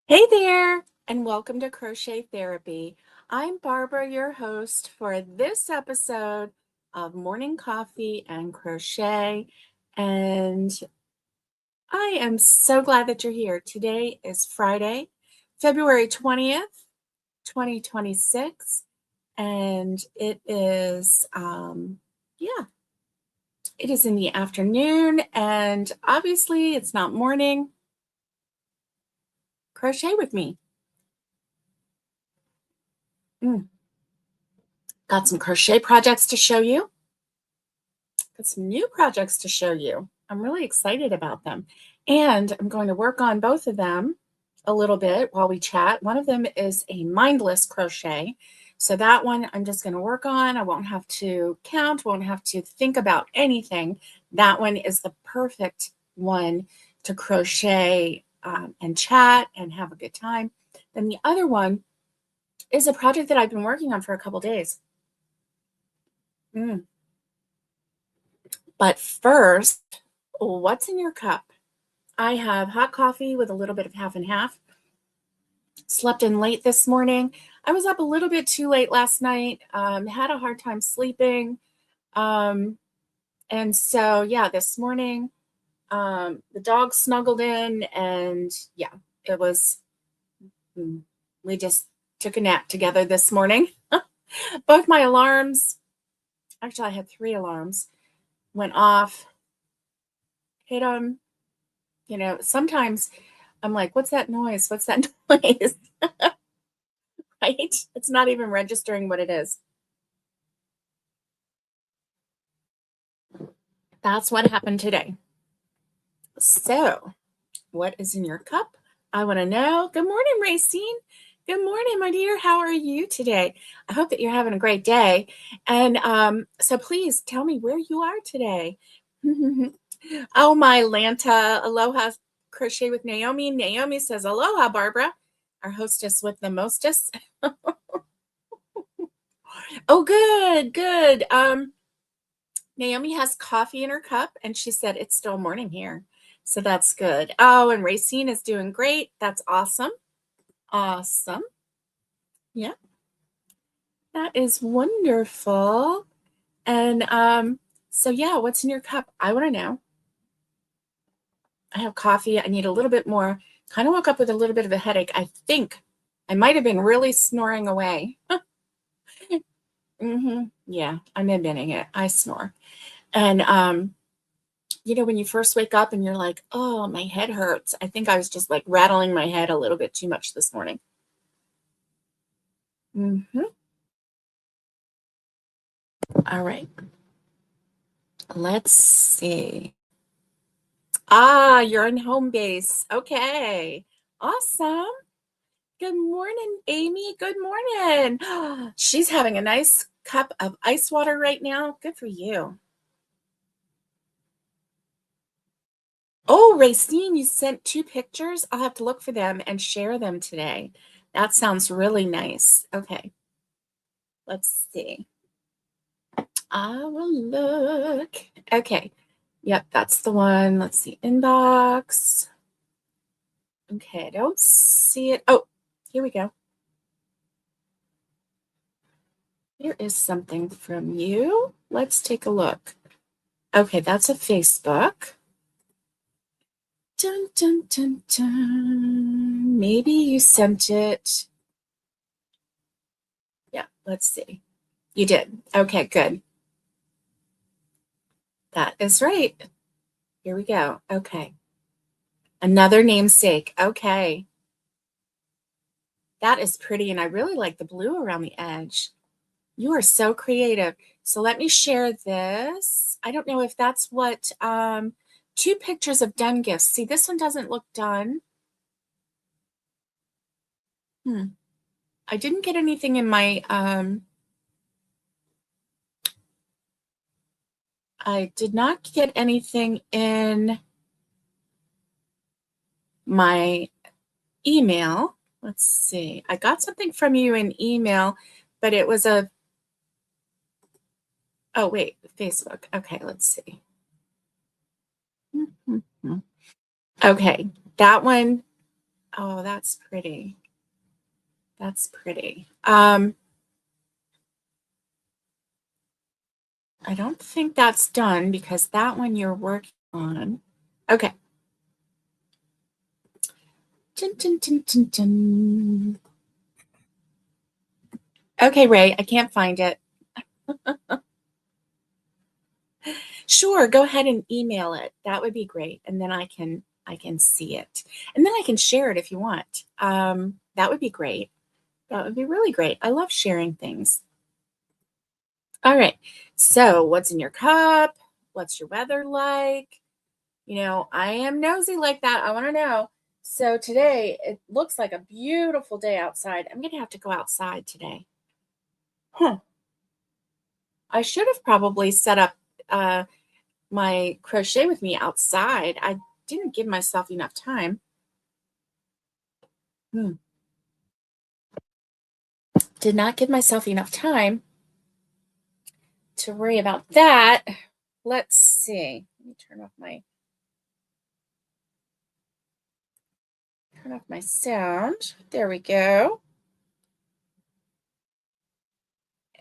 Hey there, and welcome to Crochet Therapy. I'm Barbara, your host for this episode of Morning Coffee and Crochet. And I am so glad that you're here. Today is Friday, February 20th, 2026. And it is, it is in the afternoon. And obviously, it's not morning. Crochet with me. Got some crochet projects to show you. Got some new projects to show you. I'm really excited about them. And I'm going to work on both of them a little bit while we chat. One of them is a mindless crochet. So that one I'm just going to work on. I won't have to count, won't have to think about anything. That one is the perfect one to crochet and chat and have a good time. Then the other one is a project that I've been working on for a couple days. But first, what's in your cup? I have hot coffee with a little bit of half and half. Slept in late this morning. I was up a little bit too late last night. Had a hard time sleeping. And so, yeah, this morning, the dog snuggled in and yeah, it was, we just took a nap together this morning. Both my alarms, actually I had 3 alarms, went off, hit them. You know, sometimes I'm like, what's that noise? What's that noise? Right? It's not even registering what it is. That's what happened today. So, what is in your cup? I want to know. Good morning, Racine. Good morning, my dear. How are you today? I hope that you're having a great day. And so please tell me where you are today. Oh, my Lanta. Aloha Crochet with Naomi. Naomi says, aloha, Barbara, our hostess with the mostest. Oh, good, good. Naomi has coffee in her cup, and she said it's still morning here. So that's good. Oh, and Racine is doing great. That's awesome. Awesome. Yeah. That is wonderful. And so yeah, what's in your cup? I want to know. I have coffee. I need a little bit more. Kind of woke up with a little bit of a headache. I think I might have been really snoring away. Yeah, I'm admitting it. I snore. And you know, when you first wake up and you're like, oh, my head hurts. I think I was just like rattling my head a little bit too much this morning. All right. Let's see. Ah, you're in home base. Okay. Awesome. Good morning, Amy. Good morning. She's having a nice cup of ice water right now. Good for you. Oh, Racine, you sent 2 pictures. I'll have to look for them and share them today. That sounds really nice. Okay. Let's see. I will look. Okay. Yep, that's the one. Let's see. Inbox. Okay, I don't see it. Oh, here we go. Here is something from you. Let's take a look. Okay, that's a Facebook. Dun, dun, dun, dun. Maybe you sent it. Yeah, let's see. You did. Okay, good. That is right. Here we go. Okay. Another namesake. Okay. That is pretty, and I really like the blue around the edge. You are so creative. So let me share this. I don't know if that's what, 2 pictures of done gifts. See, this one doesn't look done. I didn't get anything in my, I did not get anything in my email. Let's see. I got something from you in email, but it was a, oh, wait, Facebook. Okay, let's see. Okay, that one, Oh, that's pretty. That's pretty. I don't think that's done because that one you're working on. Okay. Dun, dun, dun, dun, dun. Okay, Ray, I can't find it. Sure, go ahead and email it. That would be great. And then I can see it. And then I can share it if you want. That would be great. That would be really great. I love sharing things. All right. So, what's in your cup? What's your weather like? I am nosy like that. I want to know. So, today it looks like a beautiful day outside. I'm going to have to go outside today. Huh. I should have probably set up uh, my crochet with me outside. I didn't give myself enough time. Hmm. Did not give myself enough time to worry about that. Let's see. Let me turn off my sound. There we go.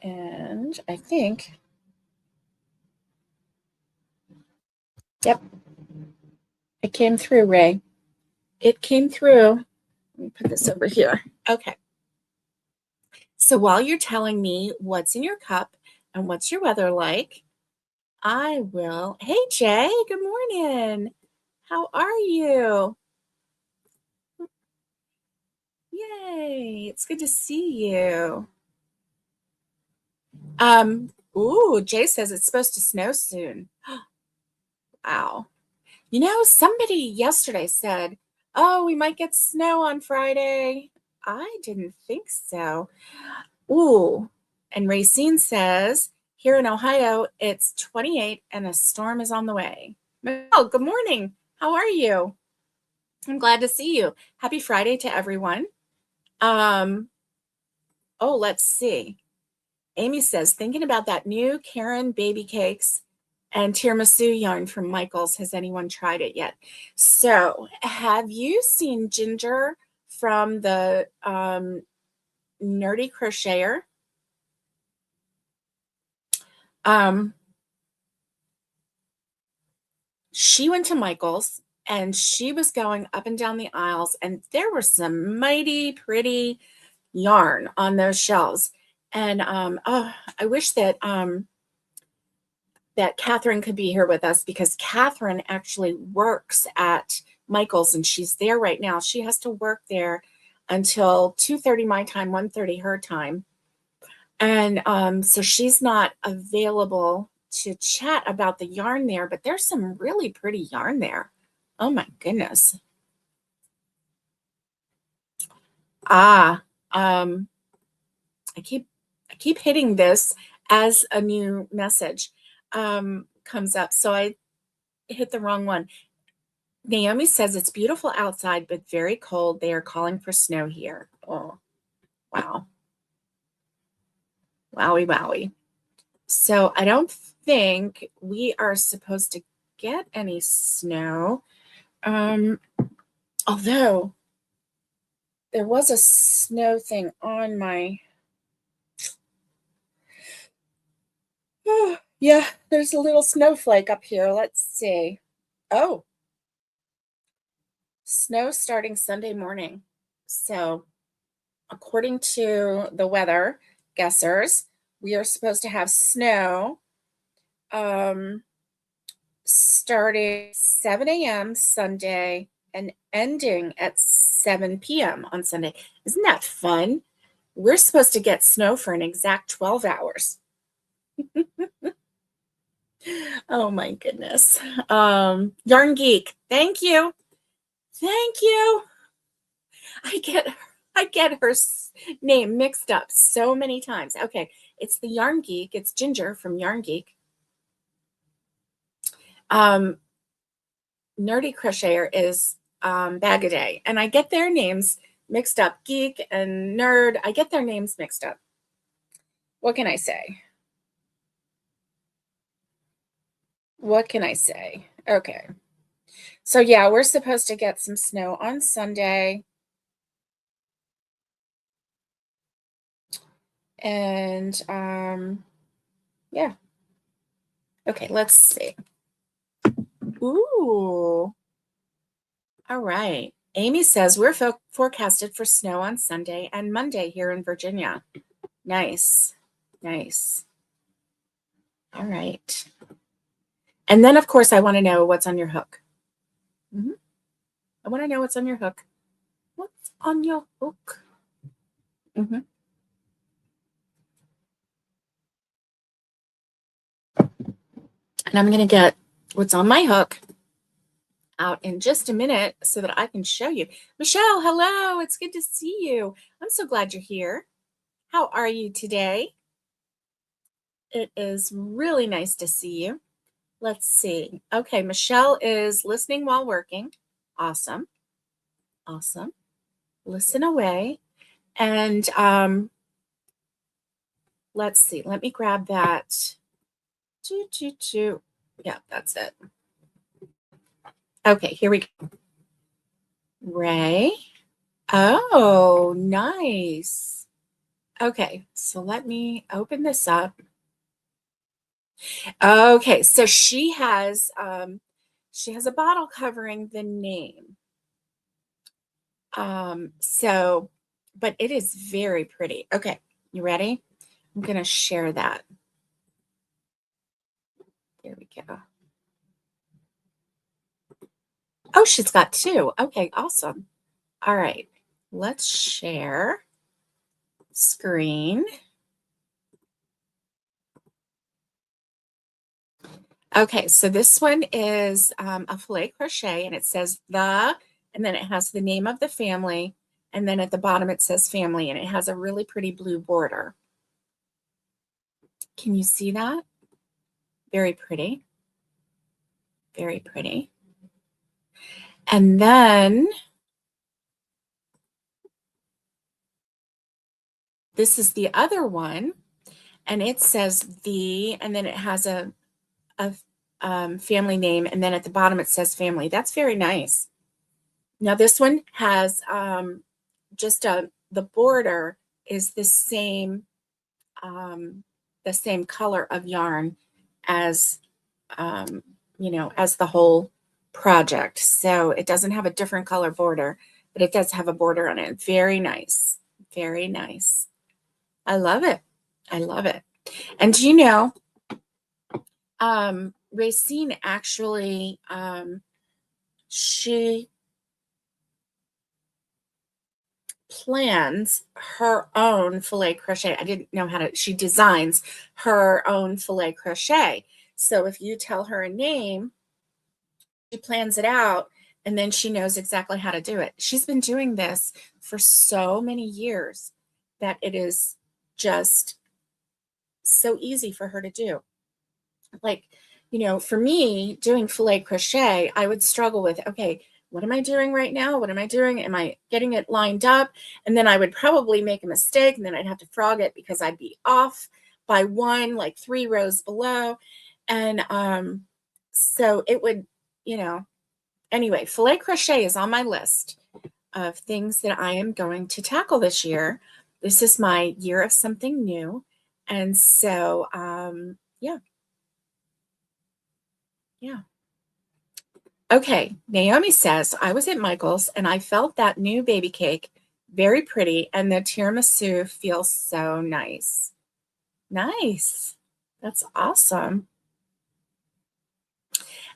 And I think, yep, it came through, Ray. It came through. Let me put this over here. Okay. So while you're telling me what's in your cup and what's your weather like, I will. Hey, Jay, good morning. How are you? Yay, it's good to see you. Ooh, Jay says it's supposed to snow soon. Wow. Somebody yesterday said, oh, we might get snow on Friday. I didn't think so. Ooh. And Racine says, here in Ohio, it's 28 and a storm is on the way. Oh, good morning. How are you? I'm glad to see you. Happy Friday to everyone. Let's see. Amy says, thinking about that new Karen baby cakes and tiramisu yarn from Michael's. Has anyone tried it yet? So, have you seen Ginger from the Nerdy Crocheter? She went to Michael's and she was going up and down the aisles, and there were some mighty pretty yarn on those shelves. And I wish that Catherine could be here with us because Catherine actually works at Michael's and she's there right now. She has to work there until 2:30 my time, 1:30 her time. And so she's not available to chat about the yarn there, but there's some really pretty yarn there. Oh my goodness. Ah, I keep hitting this as a new message comes up. So I hit the wrong one. Naomi says it's beautiful outside, but very cold. They are calling for snow here. Oh, wow. Wowie, wowie. So I don't think we are supposed to get any snow. Although there was a snow thing on my. Oh, yeah, there's a little snowflake up here. Let's see. Oh, snow starting Sunday morning. So, according to the weather guessers, we are supposed to have snow starting 7 a.m. Sunday and ending at 7 p.m. on Sunday. Isn't that fun? We're supposed to get snow for an exact 12 hours. Oh my goodness. Yarn Geek, thank you. Thank you. I get her name mixed up so many times. Okay, it's the Yarn Geek. It's Ginger from Yarn Geek. Nerdy Crocheter is Bag a Day, and I get their names mixed up. Geek and Nerd, I get their names mixed up. What can I say? What can I say? Okay. So yeah, we're supposed to get some snow on Sunday. And yeah. Okay, let's see. Ooh. All right. Amy says we're forecasted for snow on Sunday and Monday here in Virginia. Nice. Nice. All right. And then, of course, I want to know what's on your hook. I want to know what's on your hook. What's on your hook? And I'm going to get what's on my hook out in just a minute so that I can show you. Michelle, hello. It's good to see you. I'm so glad you're here. How are you today? It is really nice to see you. Let's see. Okay, Michelle is listening while working. Awesome. Awesome. Listen away. And let's see. Let me grab that. Yeah, that's it. Okay, here we go. Ray. Oh, nice. Okay, so let me open this up. Okay, so she has a bottle covering the name. But it is very pretty. Okay, you ready? I'm gonna share that. There we go. Oh, she's got two. Okay, awesome. All right, let's share screen. Okay, so this one is a filet crochet, and it says and then it has the name of the family, and then at the bottom it says family, and it has a really pretty blue border. Can you see that? Very pretty. Very pretty. And then this is the other one, and it says and then it has a family name, and then at the bottom it says family. That's very nice. Now this one has the border is the same color of yarn as as the whole project. So it doesn't have a different color border, but it does have a border on it. Very nice. Very nice. I love it. I love it. And do you know, Racine actually, she plans her own filet crochet. I didn't know she designs her own filet crochet. So if you tell her a name, she plans it out, and then she knows exactly how to do it. She's been doing this for so many years that it is just so easy for her to do. Like, for me doing filet crochet, I would struggle with, okay, what am I doing right now? What am I doing? Am I getting it lined up? And then I would probably make a mistake, and then I'd have to frog it because I'd be off by one, like 3 rows below. And so it would, anyway, filet crochet is on my list of things that I am going to tackle this year. This is my year of something new. And so, yeah. Yeah. Okay, Naomi says, I was at Michael's and I felt that new baby cake very pretty, and the tiramisu feels so nice. Nice. That's awesome.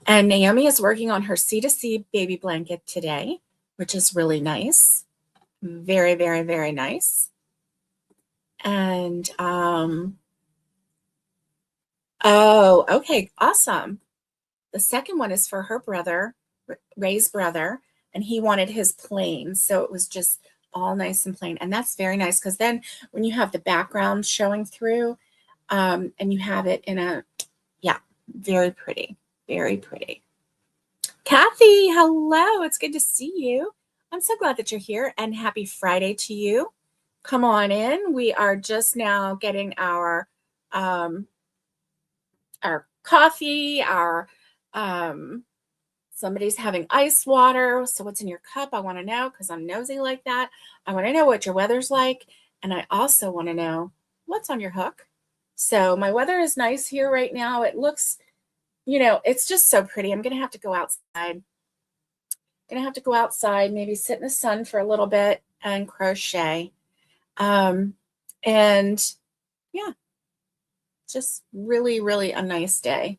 And Naomi is working on her C2C baby blanket today, which is really nice. Very, very, very nice. And, oh, okay, awesome. The second one is for her brother, Ray's brother, and he wanted his plain. So it was just all nice and plain. And that's very nice because then when you have the background showing through and you have it yeah, very pretty, very pretty. Kathy, hello. It's good to see you. I'm so glad that you're here, and happy Friday to you. Come on in. We are just now getting our coffee, somebody's having ice water. So what's in your cup? I want to know because I'm nosy like that. I want to know what your weather's like. And I also want to know what's on your hook. So my weather is nice here right now. It looks, it's just so pretty. I'm going to have to go outside. Maybe sit in the sun for a little bit and crochet. And yeah, just really, really a nice day.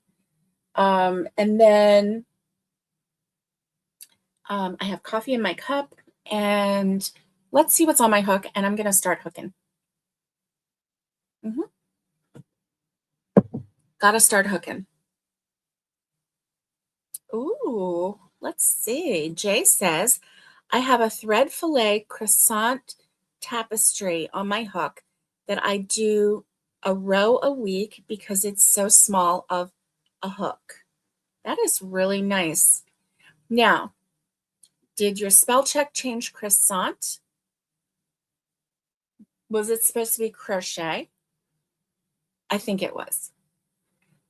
And then I have coffee in my cup, and let's see what's on my hook, and I'm going to start hooking. Gotta start hooking. Ooh, let's see. Jay says, I have a thread fillet croissant tapestry on my hook that I do a row a week because it's so small of a hook. That is really nice. Now, did your spell check change croissant? Was it supposed to be crochet? I think it was.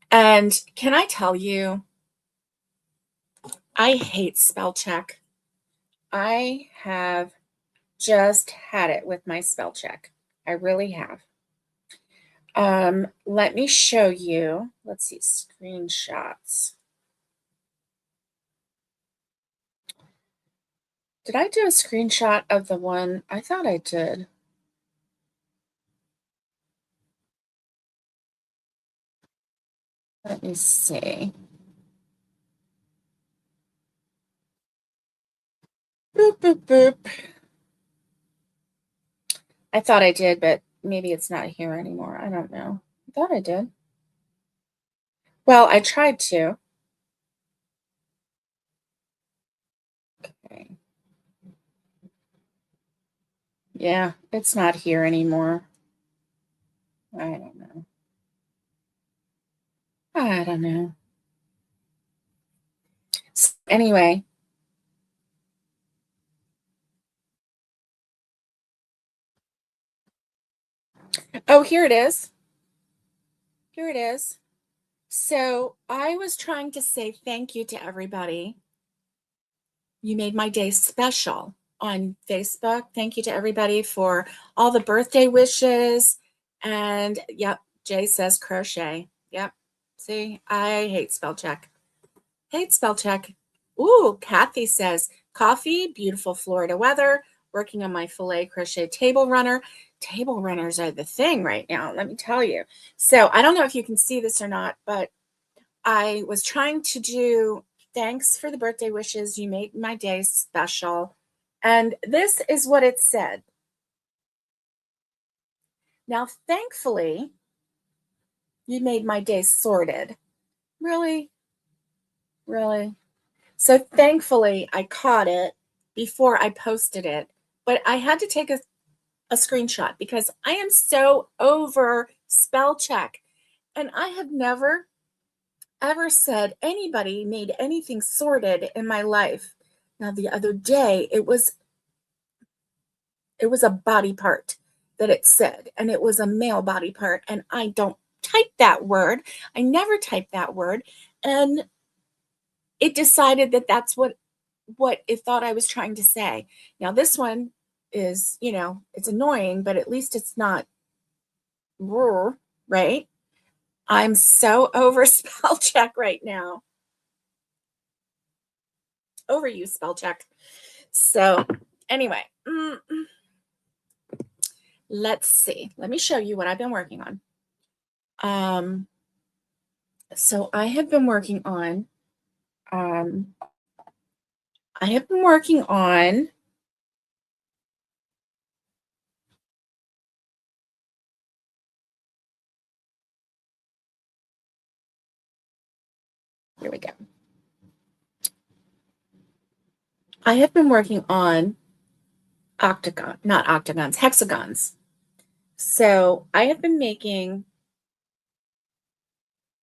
And can I tell you, I hate spell check. I have just had it with my spell check. I really have. Let me show you. Let's see, screenshots. Did I do a screenshot of the one? I thought I did. Let me see. Boop, boop, boop. I thought I did, but maybe it's not here anymore. I don't know. I thought I did. Well, I tried to. Okay. Yeah, it's not here anymore. I don't know. I don't know. Anyway. Oh, here it is. Here it is. So I was trying to say thank you to everybody. You made my day special on Facebook. Thank you to everybody for all the birthday wishes. And yep, Jay says crochet. Yep. See, I hate spell check. Hate spell check. Ooh, Kathy says coffee, beautiful Florida weather, working on my filet crochet table runner. Table runners are the thing right now, let me tell you. So I don't know if you can see this or not, but I was trying to do thanks for the birthday wishes. You made my day special. And this is what it said. Now, thankfully, you made my day sorted. Really? Really? So thankfully, I caught it before I posted it. But I had to take a screenshot because I am so over spell check. And I have never ever said anybody made anything sorted in my life. Now the other day it was a body part that it said, and it was a male body part, and I don't type that word. I never type that word, and it decided that that's what it thought I was trying to say. Now this one is, it's annoying, but at least it's not right. I'm so over spell check right now. Over you spell check. So anyway, let's see. Let me show you what I've been working on. So I have been working on, here we go. I have been working on hexagons. So I have been making,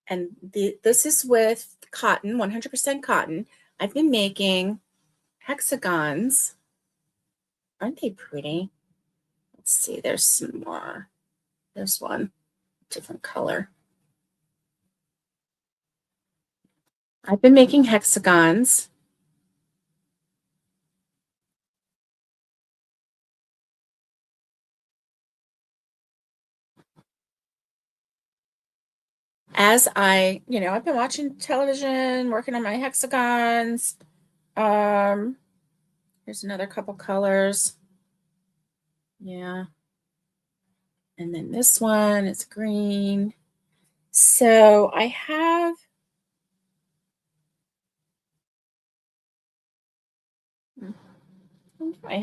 and this is with cotton, 100% cotton. I've been making hexagons. Aren't they pretty? Let's see, there's some more. There's one, different color. I've been making hexagons. as I've been watching television, working on my hexagons. Um, Here's another couple colors. Yeah. And then this one is green. So I have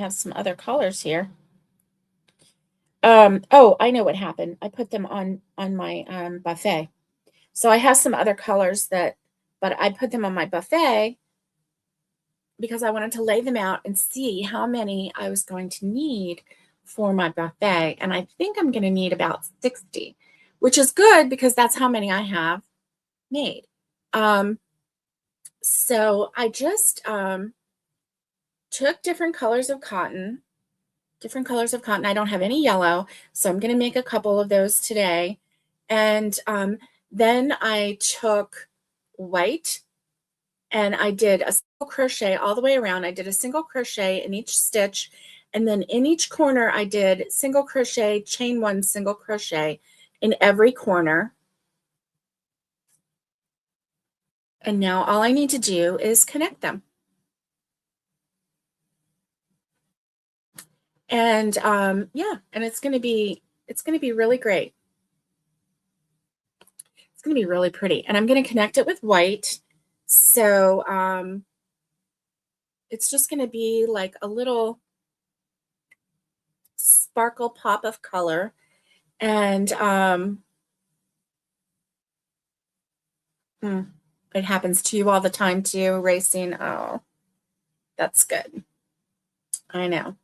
some other colors here. Oh, I know what happened. I put them on my buffet. So I have some other colors but I put them on my buffet because I wanted to lay them out and see how many I was going to need for my buffet. And I think I'm going to need about 60, which is good because that's how many I have made. So I just took different colors of cotton. I don't have any yellow, so I'm going to make a couple of those today. And then I took white and I did a single crochet all the way around. I did a single crochet in each stitch. And then in each corner, I did single crochet, chain one, single crochet in every corner. And now all I need to do is connect them. And yeah, and it's going to be really great. It's going to be really pretty. And I'm going to connect it with white. So it's just going to be like a little sparkle pop of color. And it happens to you all the time too, racing. Oh, that's good. I know.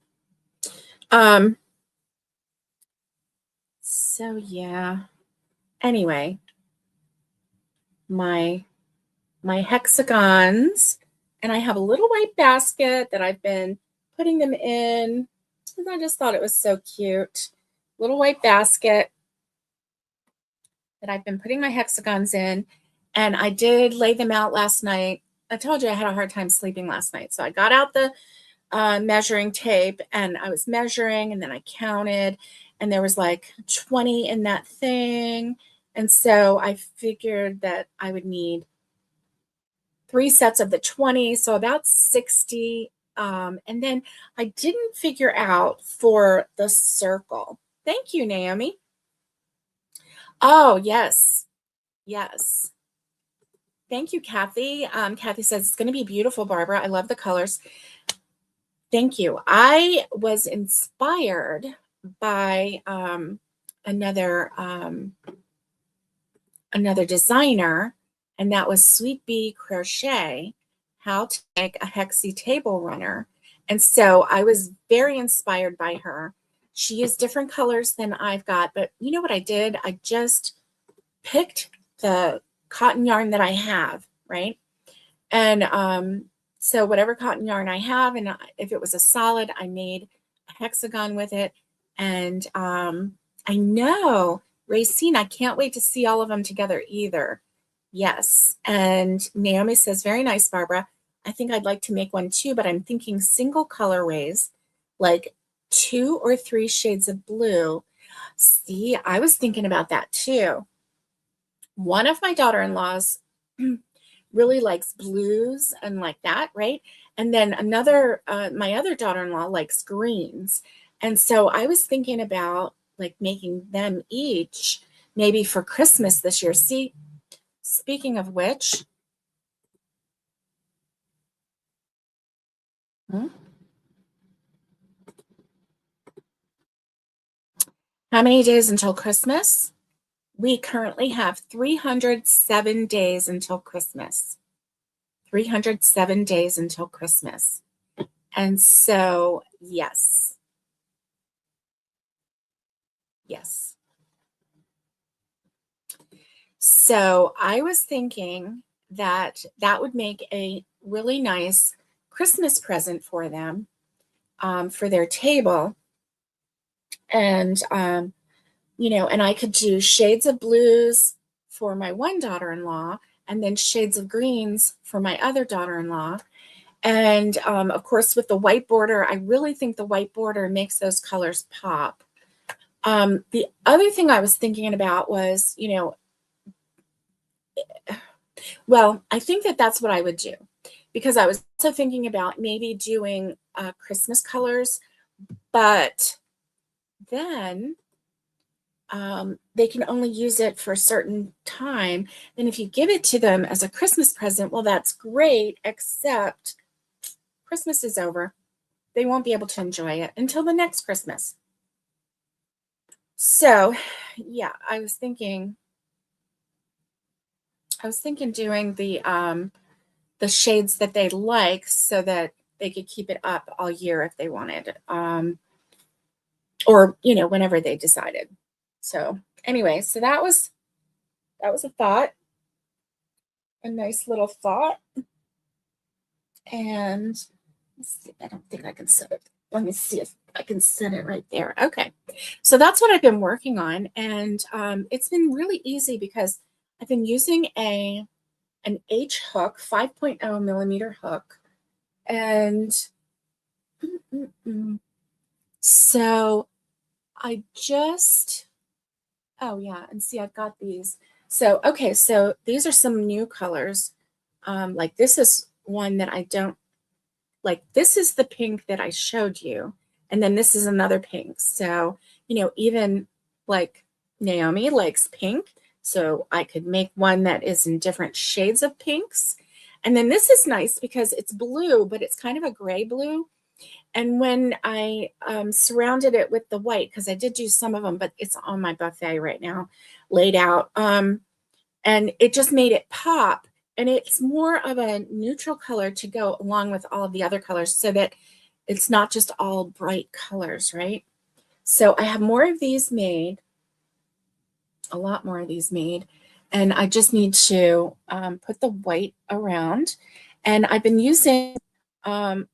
So yeah. Anyway, my hexagons, and I have a little white basket that I've been putting them in because I just thought it was so cute. Little white basket that I've been putting my hexagons in, and I did lay them out last night. I told you I had a hard time sleeping last night, so I got out the measuring tape and I was measuring, and then I counted, and there was like 20 in that thing. And so I figured that I would need 3 sets of the 20, so about 60. And then I didn't figure out for the circle. Thank you, Naomi. Oh, yes. Yes. Thank you, Kathy. Kathy says it's going to be beautiful, Barbara. I love the colors. Thank you. I was inspired by another designer, and that was Sweet Bee Crochet, how to make a hexie table runner. And so I was very inspired by her. She used different colors than I've got, but you know what I did? I just picked the cotton yarn that I have, right? And so whatever cotton yarn I have, and if it was a solid, I made a hexagon with it. And I know, Racine, I can't wait to see all of them together either. Yes. And Naomi says, very nice, Barbara. I think I'd like to make one too, but I'm thinking single colorways, like 2 or 3 shades of blue. See, I was thinking about that too. One of my daughter-in-laws really likes blues and like that, right? And then my other daughter-in-law likes greens. And so I was thinking about like making them each maybe for Christmas this year. See, speaking of which, how many days until Christmas? We currently have 307 days until Christmas. 307 days until Christmas. And so, yes. Yes. So I was thinking that that would make a really nice Christmas present for them, for their table. And, and I could do shades of blues for my one daughter-in-law and then shades of greens for my other daughter-in-law. And of course, with the white border, I really think the white border makes those colors pop. The other thing I was thinking about was, Well, I think that that's what I would do because I was also thinking about maybe doing Christmas colors, but then they can only use it for a certain time. Then if you give it to them as a Christmas present, well, that's great, except Christmas is over. They won't be able to enjoy it until the next Christmas. So, yeah, I was thinking doing the shades that they like so that they could keep it up all year if they wanted. Or, whenever they decided. So, anyway, so that was a thought, a nice little thought. And let's see, I don't think I can set it. Let me see if I can set it right there. Okay. So that's what I've been working on. And it's been really easy because I've been using an H hook, 5.0 millimeter hook. And so I just, oh yeah, and see, I've got these. So, okay, so these are some new colors. Like this is one that I don't like. This is the pink that I showed you. And then this is another pink. So, even like Naomi likes pink. So I could make one that is in different shades of pinks. And then this is nice because it's blue, but it's kind of a gray blue. And when I surrounded it with the white, because I did do some of them, but it's on my buffet right now, laid out, and it just made it pop. And it's more of a neutral color to go along with all of the other colors so that it's not just all bright colors, right? So I have more of these made, a lot more of these made, and I just need to put the white around. And I've been using, oh,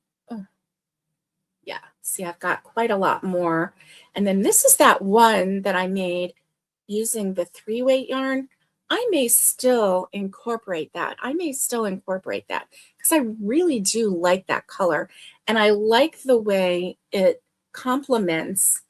yeah, see, I've got quite a lot more. And then this is that one that I made using the 3-weight yarn. I may still incorporate that. Because I really do like that color. And I like the way it complements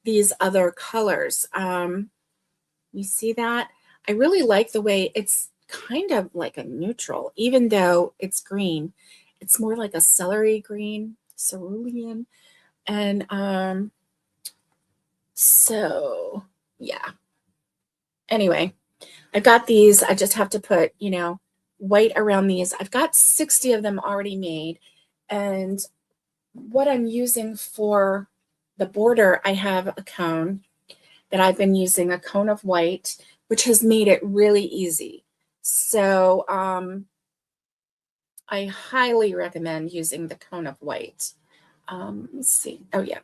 these other colors. You see that? I really like the way it's kind of like a neutral, even though it's green. It's more like a celery green, cerulean. And so yeah. Anyway, I've got these. I just have to put, white around these. I've got 60 of them already made. And what I'm using for the border, I have a cone that I've been using, a cone of white, which has made it really easy. So I highly recommend using the cone of white. Let's see. Oh, yeah.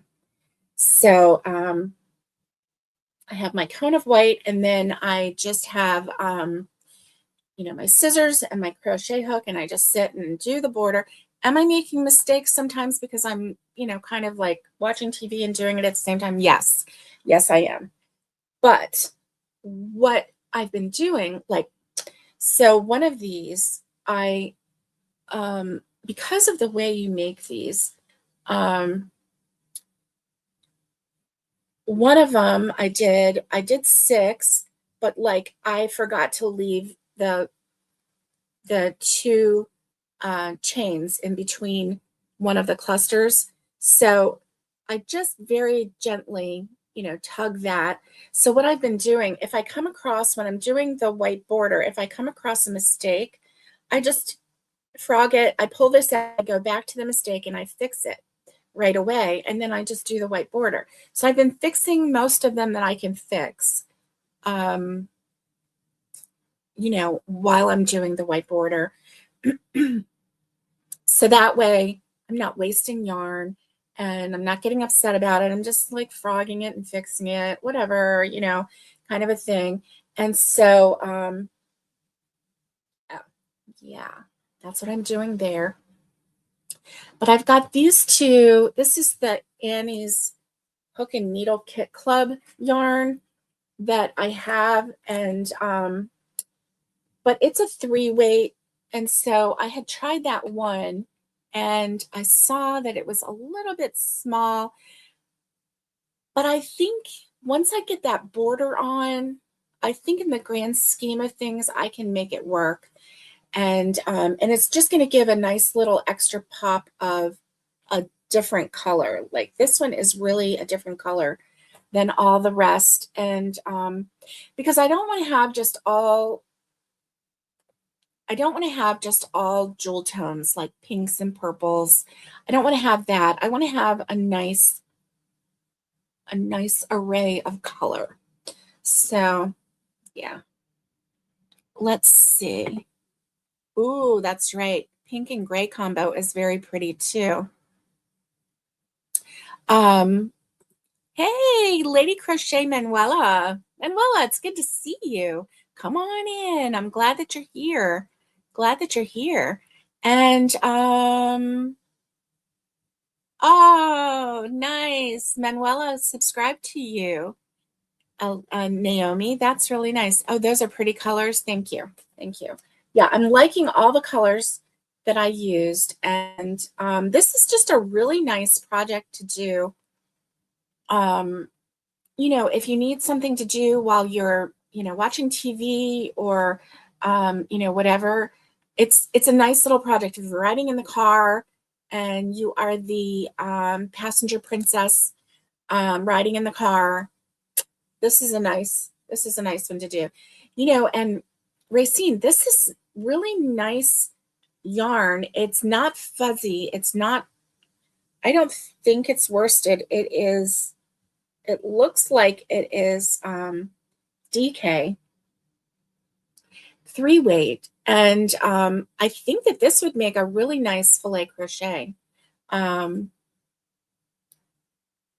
So I have my cone of white, and then I just have, my scissors and my crochet hook, and I just sit and do the border. Am I making mistakes sometimes because I'm, kind of like watching TV and doing it at the same time? Yes. Yes, I am. But what I've been doing, so one of these, because of the way you make these, one of them I did 6, but I forgot to leave the two chains in between one of the clusters. So I just very gently, tug that. So what I've been doing, if I come across, when I'm doing the white border, if I come across a mistake, I just frog it, I pull this out, I go back to the mistake, and I fix it right away. And then I just do the white border. So I've been fixing most of them that I can fix, while I'm doing the white border. So that way I'm not wasting yarn and I'm not getting upset about it. I'm just like frogging it and fixing it, whatever, kind of a thing. And so, yeah, that's what I'm doing there. But I've got these two. This is the Annie's Hook and Needle Kit Club yarn that I have. And, but it's a 3-weight. And so I had tried that one and I saw that it was a little bit small. But I think once I get that border on, I think in the grand scheme of things, I can make it work. And it's just going to give a nice little extra pop of a different color. Like this one is really a different color than all the rest. And because I don't want to have just all jewel tones like pinks and purples. I don't want to have that. I want to have a nice array of color. So yeah, let's see. Ooh, that's right. Pink and gray combo is very pretty too. Hey, Lady Crochet Manuela. Manuela, it's good to see you. Come on in. I'm glad that you're here. Glad that you're here. And oh, nice. Manuela subscribed to you. Naomi, that's really nice. Oh, those are pretty colors. Thank you. Thank you. Yeah, I'm liking all the colors that I used. And this is just a really nice project to do. You know, if you need something to do while you're, you know, watching TV or, you know, whatever, it's a nice little project. If you're riding in the car and you are the passenger princess riding in the car, this is a nice one to do. You know, and Racine, this is really nice yarn. It's not fuzzy. It's not, I don't think it's worsted. It looks like it is DK 3-weight. And I think that this would make a really nice filet crochet.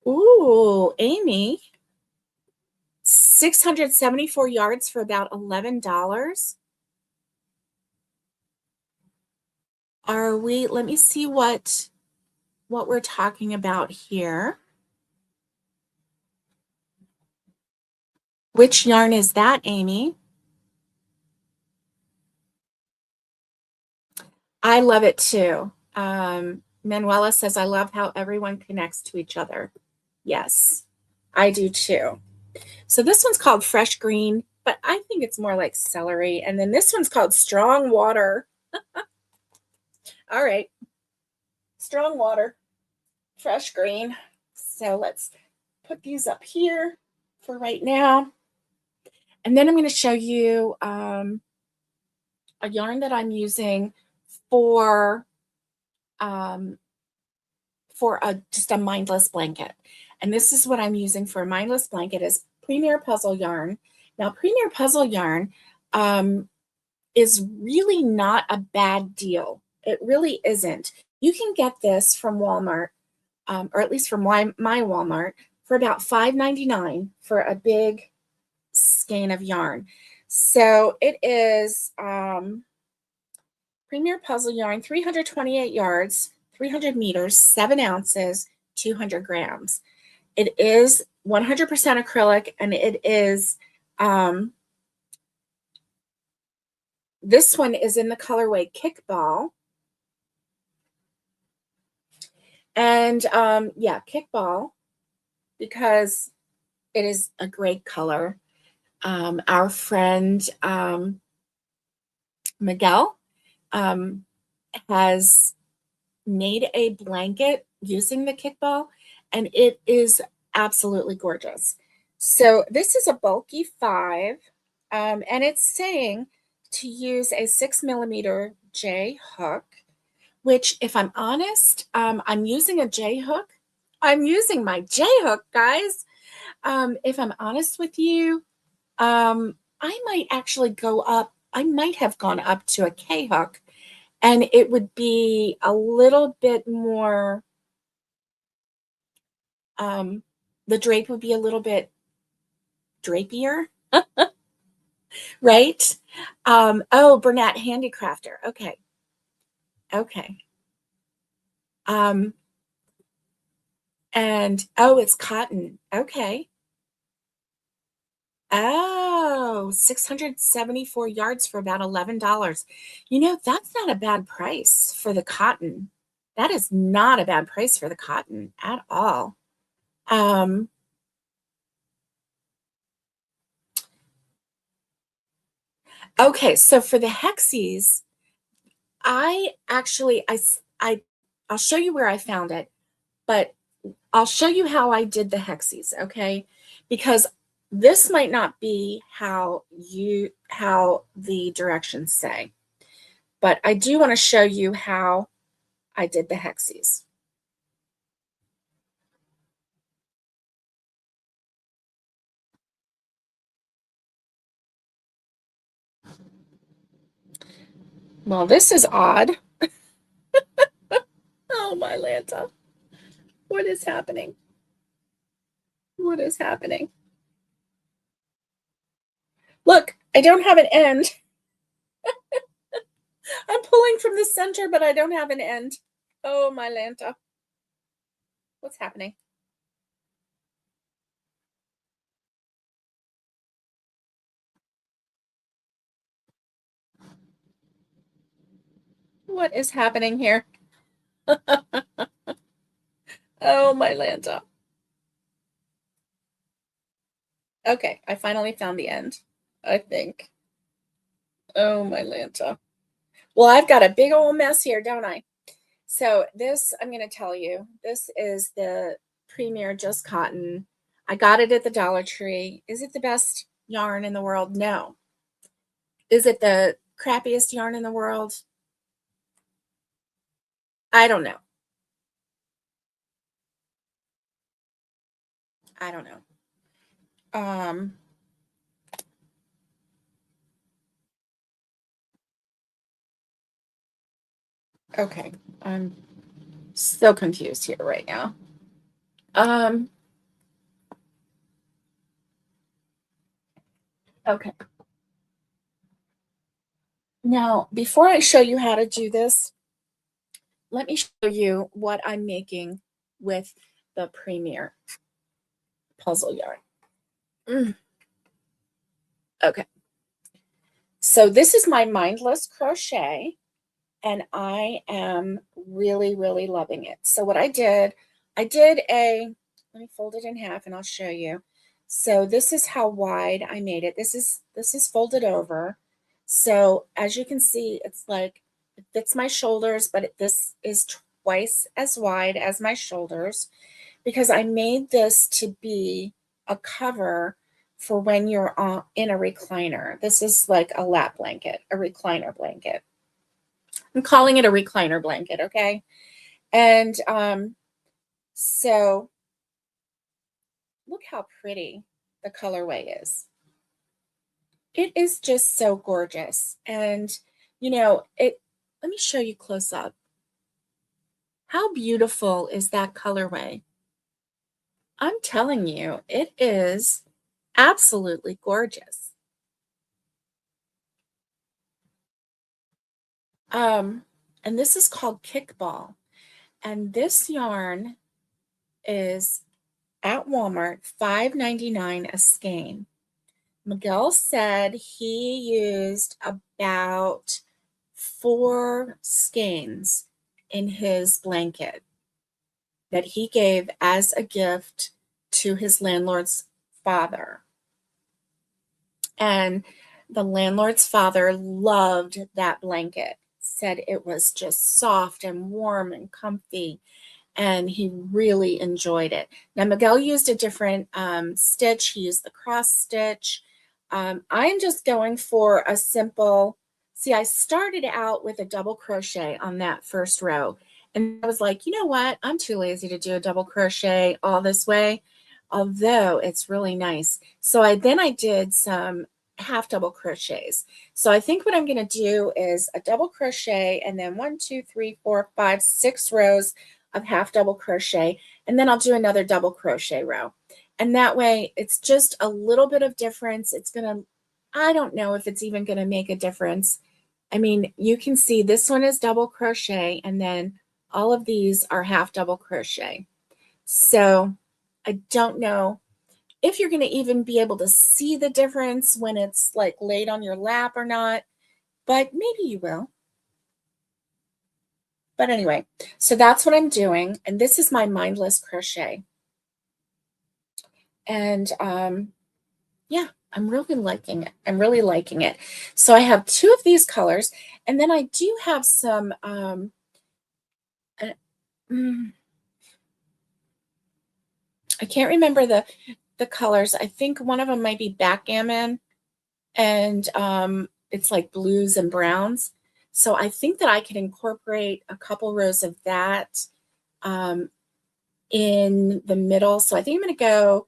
Ooh, Amy, 674 yards for about $11. Are we, let me see what we're talking about here. Which yarn is that, Amy? I love it too. Manuela says, I love how everyone connects to each other. Yes, I do too. So this one's called Fresh Green, but I think it's more like celery. And then this one's called Strong Water. All right. Strong Water, Fresh Green. So let's put these up here for right now. And then I'm going to show you a yarn that I'm using for just a mindless blanket. And this is what I'm using for a mindless blanket is Premier Puzzle yarn. Now, Premier Puzzle yarn is really not a bad deal. It really isn't. You can get this from Walmart, or at least from my Walmart, for about $5.99 for a big skein of yarn. So it is Premier Puzzle yarn, 328 yards, 300 meters, 7 ounces, 200 grams. It is 100% acrylic, and it is, this one is in the colorway Kickball. And yeah, Kickball, because it is a great color. Our friend Miguel has made a blanket using the Kickball, and it is absolutely gorgeous. So this is a bulky 5, and it's saying to use a 6mm J hook, which, if I'm honest, I'm using a J hook. I'm using my J hook, guys. If I'm honest with you, I might actually go up. I might have gone up to a K hook, and it would be a little bit more, the drape would be a little bit drapier, right? Oh, Bernat Handicrafter. Okay. Okay. And oh, it's cotton. Okay. Oh, 674 yards for about $11. You know, that's not a bad price for the cotton. That is not a bad price for the cotton at all. Okay, so for the hexies, I actually, I'll show you where I found it, but I'll show you how I did the hexies, okay? Because this might not be how the directions say, but I do want to show you how I did the hexies. Well, this is odd. Oh, my Lanta. What is happening? What is happening? Look, I don't have an end. I'm pulling from the center, but I don't have an end. Oh, my Lanta. What's happening? What is happening here? Oh, my Lanta. Okay, I finally found the end, I think. Oh, my Lanta. Well, I've got a big old mess here, don't I? So this, I'm going to tell you, this is the Premier Just Cotton. I got it at the Dollar Tree. Is it the best yarn in the world? No. Is it the crappiest yarn in the world? I don't know. I don't know. Um, okay. I'm so confused here right now. Um, okay. Now, before I show you how to do this, let me show you what I'm making with the Premier puzzle yarn. Okay. So this is my mindless crochet, and I am really, really loving it. So what I did let me fold it in half and I'll show you. So this is how wide I made it. This is folded over. So as you can see, it's like it fits my shoulders, but this is twice as wide as my shoulders because I made this to be a cover for when you're in a recliner. This is like a lap blanket, a recliner blanket. I'm calling it a recliner blanket, okay? And so look how pretty the colorway is. It is just so gorgeous. And let me show you close up. How beautiful is that colorway? I'm telling you, it is absolutely gorgeous. And this is called Kickball. And this yarn is at Walmart, $5.99 a skein. Miguel said he used about 4 skeins in his blanket that he gave as a gift to his landlord's father. And the landlord's father loved that blanket, said it was just soft and warm and comfy, and he really enjoyed it. Now, Miguel used a different stitch. He used the cross stitch. I'm just going for a simple, see, I started out with a double crochet on that first row. And I was like, you know what? I'm too lazy to do a double crochet all this way, although it's really nice. So I did some half double crochets. So I think what I'm going to do is a double crochet and then 1, 2, 3, 4, 5, 6 rows of half double crochet, and then I'll do another double crochet row. And that way it's just a little bit of difference. I don't know if it's even going to make a difference. I mean, you can see this one is double crochet and then all of these are half double crochet. So I don't know if you're going to even be able to see the difference when it's like laid on your lap or not, but maybe you will. But anyway, so that's what I'm doing. And this is my mindless crochet. And yeah, I'm really liking it. I'm really liking it. So I have 2 of these colors, and then I do have some, uh, mm, I can't remember the colors. I think one of them might be backgammon, and it's like blues and browns. So I think that I can incorporate a couple rows of that in the middle. So I think I'm going to go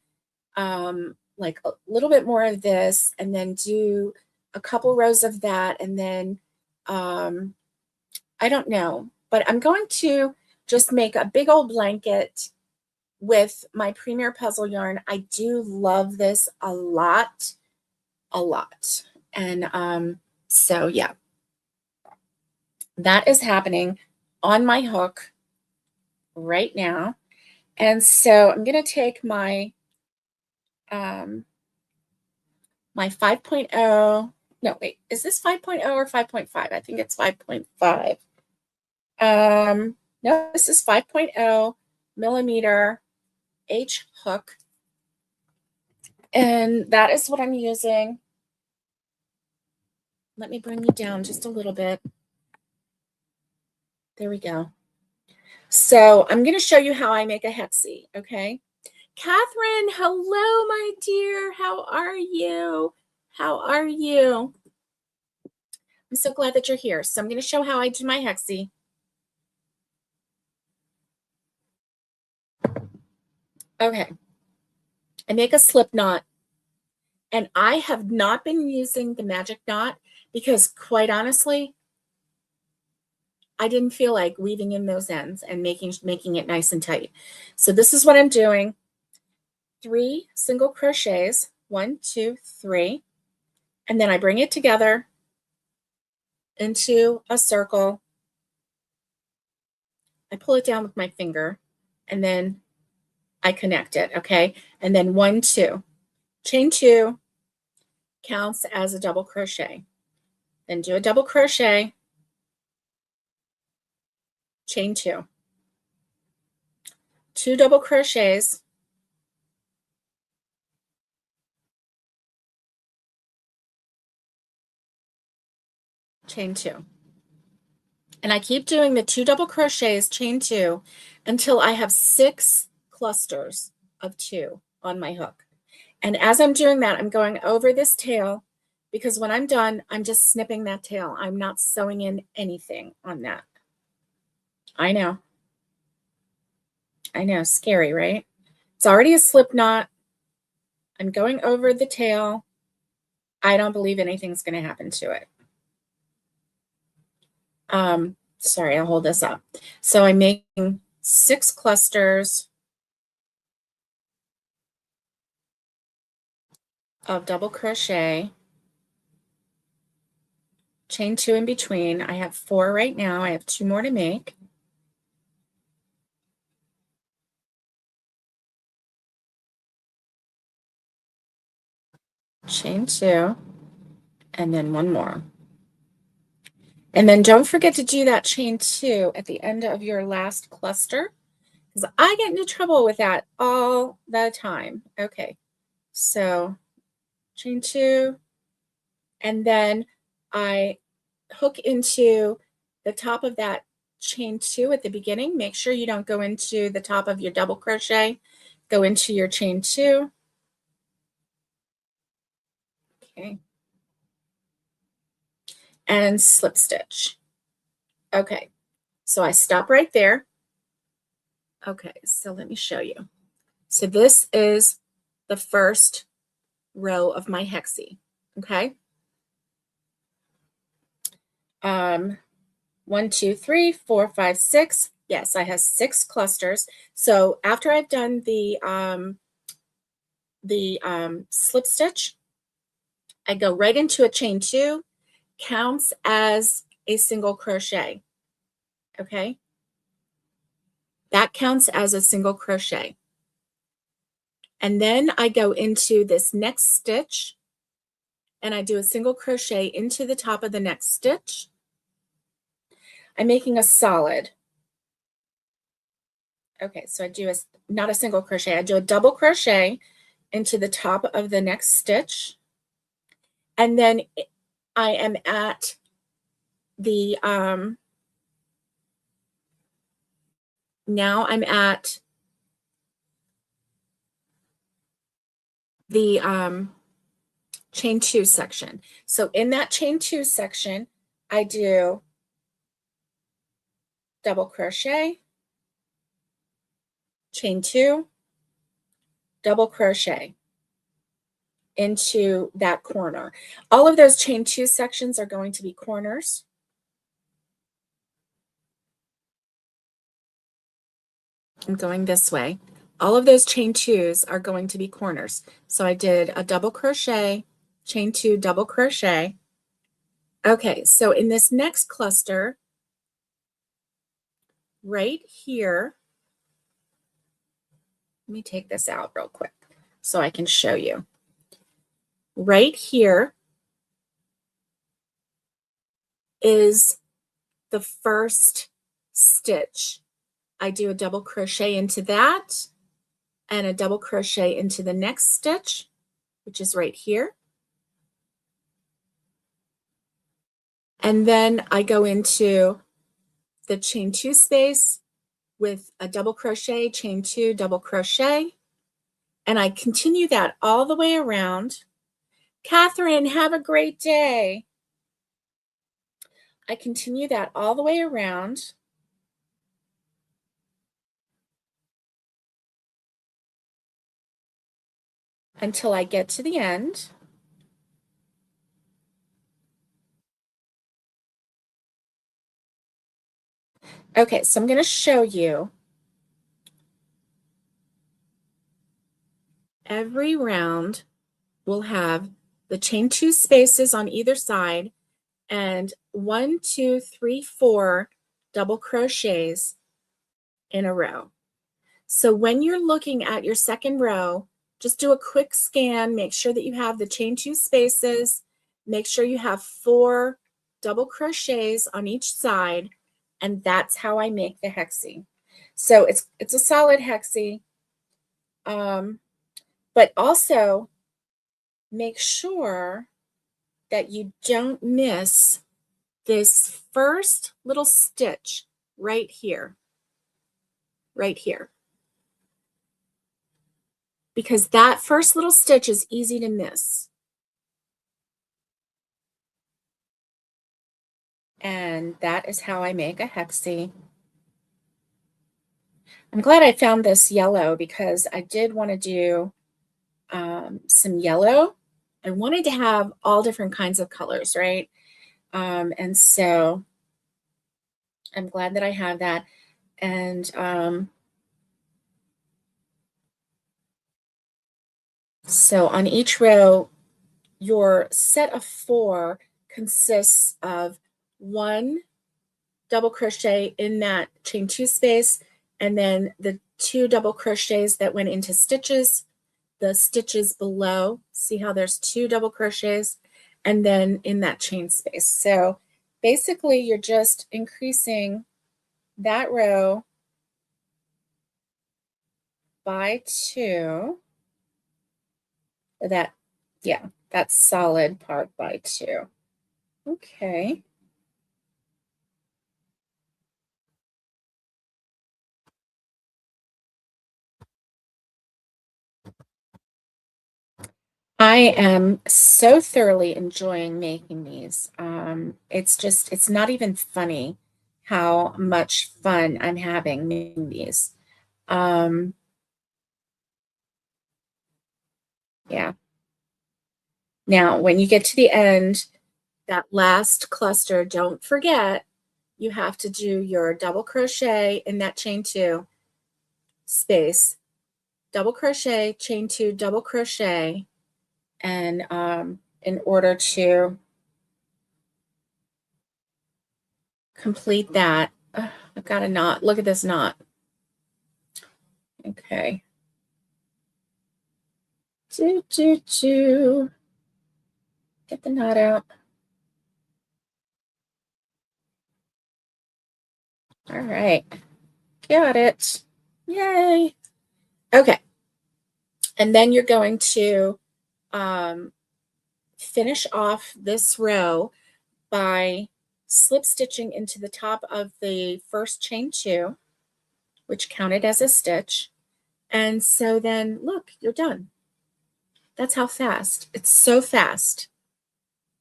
like a little bit more of this, and then do a couple rows of that, and then I don't know, but I'm going to just make a big old blanket with my Premier Puzzle yarn. I do love this a lot, a lot. And so yeah, that is happening on my hook right now. And so I'm going to take my my 5.0. No, wait, is this 5.0 or 5.5? I think it's 5.5. No, this is 5.0 millimeter H hook. And that is what I'm using. Let me bring you down just a little bit. There we go. So I'm going to show you how I make a hexie, okay? Catherine, hello, my dear. How are you? How are you? I'm so glad that you're here. So I'm going to show how I do my hexie. Okay. I make a slip knot, and I have not been using the magic knot because, quite honestly, I didn't feel like weaving in those ends and making it nice and tight. So this is what I'm doing. 3 single crochets, 1, 2, 3, and then I bring it together into a circle. I pull it down with my finger, and then I connect it, okay? And then 1, 2. Chain 2 counts as a double crochet. Then do a double crochet, chain 2. 2 double crochets, chain 2. And I keep doing the 2 double crochets, chain 2, until I have 6 clusters of 2 on my hook. And as I'm doing that, I'm going over this tail, because when I'm done, I'm just snipping that tail. I'm not sewing in anything on that. I know. I know, scary, right? It's already a slip knot. I'm going over the tail. I don't believe anything's going to happen to it. Sorry, I'll hold this up. So I'm making 6 clusters of double crochet, chain 2 in between. I have 4 right now. I have 2 more to make. Chain 2, and then 1 more. And then don't forget to do that chain 2 at the end of your last cluster, because I get into trouble with that all the time. Okay, so chain 2, and then I hook into the top of that chain 2 at the beginning. Make sure you don't go into the top of your double crochet. Go into your chain 2. Okay. And slip stitch. Okay, so I stop right there. Okay, so let me show you. So this is the first row of my hexie, okay? 1, 2, 3, 4, 5, 6. Yes, I have 6 clusters. So after I've done the slip stitch, I go right into a chain 2, counts as a single crochet, okay? That counts as a single crochet. And then I go into this next stitch, and I do a single crochet into the top of the next stitch. I'm making a solid. Okay, so I do not a single crochet, I do a double crochet into the top of the next stitch. And then I am at the, now I'm at the chain 2 section. So in that chain 2 section, I do double crochet, chain 2, double crochet into that corner. All of those chain 2 sections are going to be corners. I'm going this way. All of those chain 2s are going to be corners. So I did a double crochet, chain 2, double crochet. Okay, so in this next cluster, right here, let me take this out real quick so I can show you. Right here is the first stitch. I do a double crochet into that and a double crochet into the next stitch, which is right here. And then I go into the chain 2 space with a double crochet, chain 2, double crochet, and I continue that all the way around. Catherine, have a great day. I continue that all the way around until I get to the end. Okay, so I'm going to show you every round will have the chain 2 spaces on either side and 1, 2, 3, 4 double crochets in a row. So when you're looking at your second row, just do a quick scan, make sure that you have the chain 2 spaces, make sure you have 4 double crochets on each side, and that's how I make the hexie. So it's a solid hexie, but also make sure that you don't miss this first little stitch right here, because that first little stitch is easy to miss. And that is how I make a hexie. I'm glad I found this yellow because I did want to do some yellow. I wanted to have all different kinds of colors, right? And so I'm glad that I have that. And so on each row, your set of 4 consists of 1 double crochet in that chain 2 space, and then the 2 double crochets that went into stitches, the stitches below. See how there's 2 double crochets, and then in that chain space. So basically you're just increasing that row by 2. That, yeah, that solid part by 2. Okay. I am so thoroughly enjoying making these. It's not even funny how much fun I'm having making these. Yeah. Now, when you get to the end, that last cluster, don't forget, you have to do your double crochet in that chain 2 space, double crochet, chain 2, double crochet, and in order to complete that, I've got a knot. Look at this knot. Okay. Get the knot out. All right. Got it. Yay. Okay. And then you're going to finish off this row by slip stitching into the top of the first chain 2, which counted as a stitch. And so then look, you're done. That's how fast. It's so fast.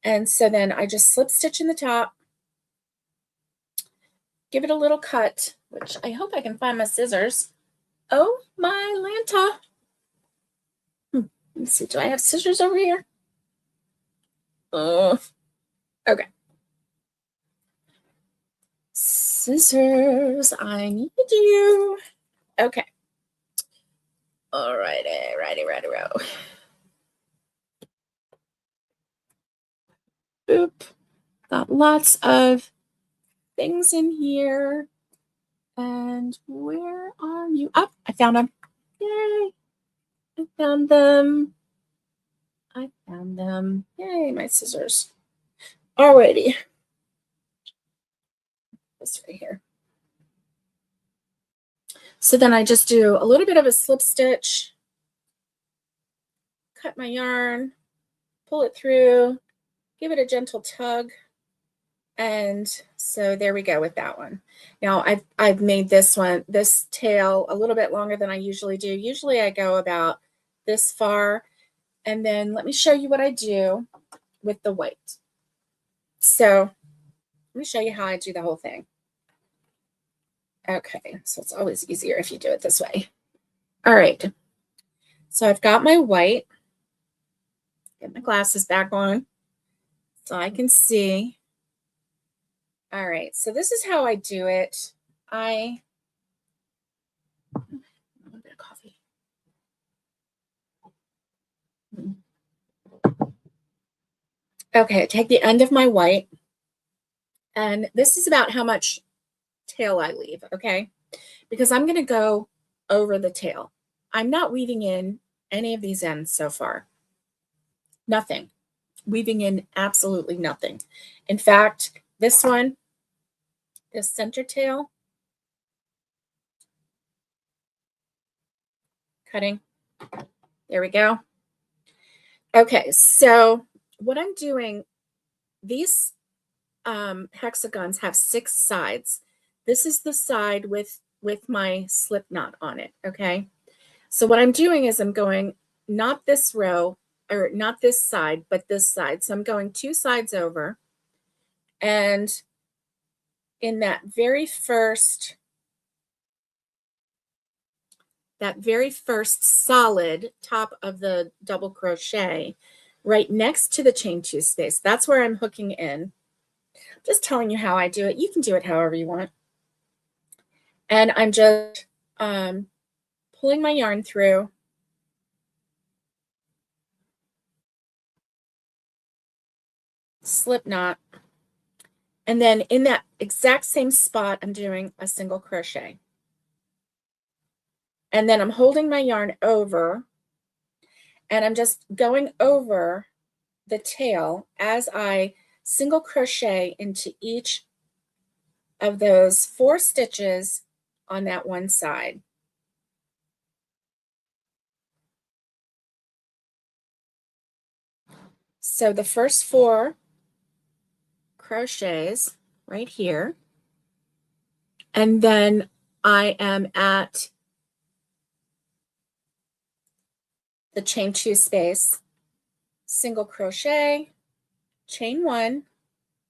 And so then I just slip stitch in the top, give it a little cut, which I hope I can find my scissors. Oh, my Lanta. Let me see, do I have scissors over here? Okay. Scissors, I need you. Okay. All righty, righty-row. Boop. Got lots of things in here. And where are you? Oh, I found them. Yay. I found them. Yay, my scissors. Alrighty. This right here. So then I just do a little bit of a slip stitch, cut my yarn, pull it through, give it a gentle tug. And so there we go with that one. Now I've made this tail a little bit longer than I usually do. Usually I go about this far. And then let me show you what I do with the white. So let me show you how I do the whole thing. Okay, so it's always easier if you do it this way. All right, so I've got my white. Get my glasses back on so I can see. All right, so this is how I do it. A little bit of coffee. Okay, I take the end of my white, and this is about how much tail I leave, okay? Because I'm going to go over the tail. I'm not weaving in any of these ends so far. Nothing. Weaving in absolutely nothing. In fact, this one, this center tail, cutting. There we go. Okay, so what I'm doing, these hexagons have 6 sides. This is the side with my slip knot on it, okay? So what I'm doing is I'm going not this row, or not this side, but this side. So I'm going 2 sides over, and in that very first solid top of the double crochet, right next to the chain 2 space, that's where I'm hooking in. Just telling you how I do it. You can do it however you want. And I'm just pulling my yarn through. Slip knot. And then in that exact same spot, I'm doing a single crochet. And then I'm holding my yarn over, and I'm just going over the tail as I single crochet into each of those 4 stitches on that one side. So the first 4 crochets right here, and then I am at the chain 2 space, single crochet, chain 1,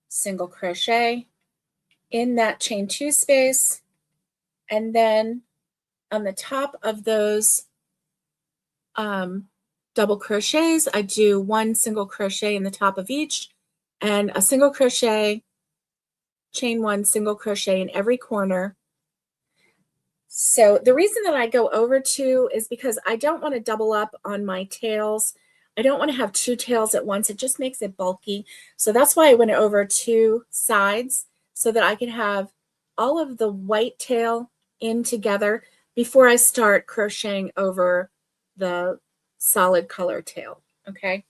single crochet in that chain 2 space, and then on the top of those double crochets, I do 1 single crochet in the top of each, and a single crochet, chain 1, single crochet in every corner. So the reason that I go over 2 is because I don't want to double up on my tails. I don't want to have 2 tails at once. It just makes it bulky. So that's why I went over 2 sides, so that I could have all of the white tail in together before I start crocheting over the solid color tail. Okay.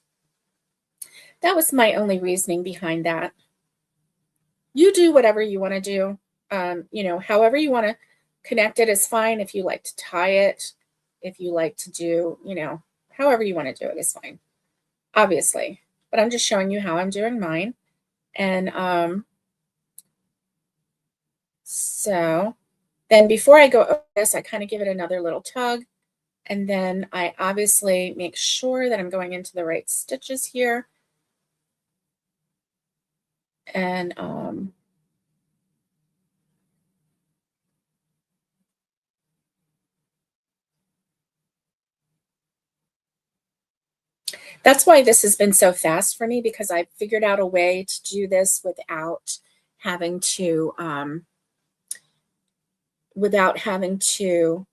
That was my only reasoning behind that. You do whatever you want to do. You know, however you want to connect it is fine. If you like to tie it, if you like to do, you know, however you want to do it is fine, obviously. but I'm just showing you how I'm doing mine. And so then before I go over this, I kind of give it another little tug. And then I obviously make sure that I'm going into the right stitches here. And that's why this has been so fast for me, because I figured out a way to do this having to without having to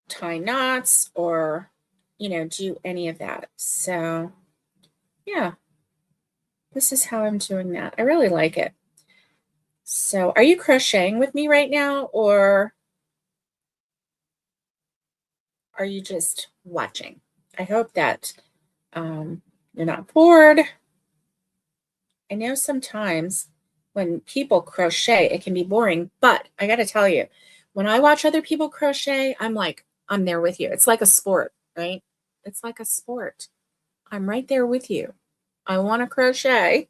tie knots or, do any of that. So yeah, this is how I'm doing that. I really like it. So are you crocheting with me right now, or are you just watching? I hope that you're not bored. I know sometimes when people crochet, it can be boring, but I got to tell you, when I watch other people crochet, I'm like, I'm there with you. It's like a sport, right? It's like a sport. I'm right there with you. I want to crochet.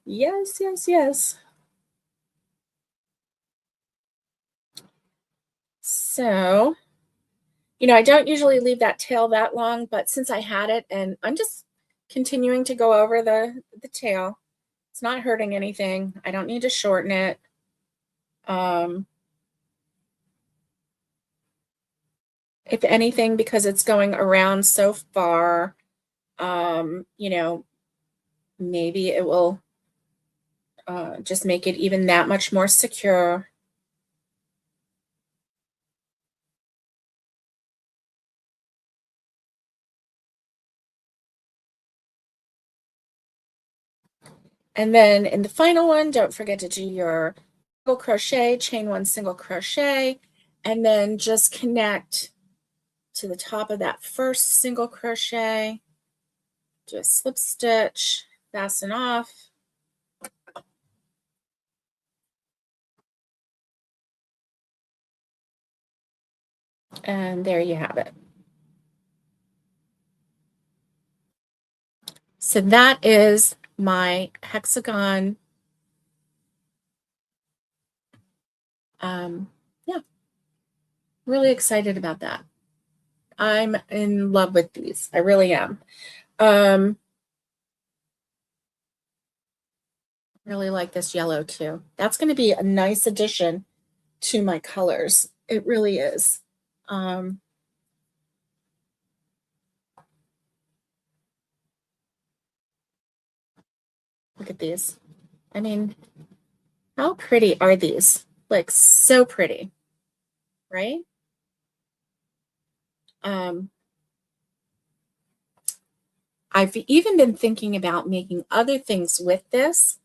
Yes, yes, yes. So, I don't usually leave that tail that long, but since I had it, and I'm just continuing to go over the tail. It's not hurting anything. I don't need to shorten it. Um, if anything, because it's going around so far, maybe it will just make it even that much more secure. And then in the final one, don't forget to do your single crochet, chain one single crochet, and then just connect to the top of that first single crochet, do a slip stitch, fasten off, and there you have it. So that is my hexagon. Yeah, really excited about that. I'm in love with these. I really am. Um, really like this yellow too. That's going to be a nice addition to my colors. It really is. Um, look at these. I mean, how pretty are these? Like, so pretty, right? Um, I've even been thinking about making other things with this,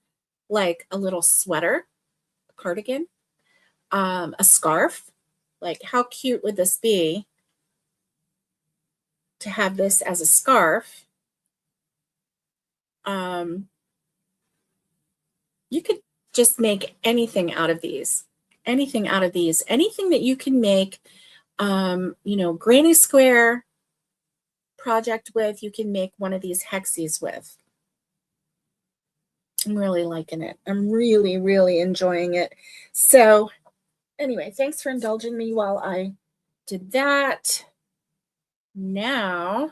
like a little sweater, a cardigan, a scarf. Like, how cute would this be to have this as a scarf? Um, you could just make anything out of these, anything out of these, anything that you can make, granny square project with, you can make one of these hexies with. I'm really liking it. I'm really, really enjoying it. So anyway, thanks for indulging me while I did that. Now,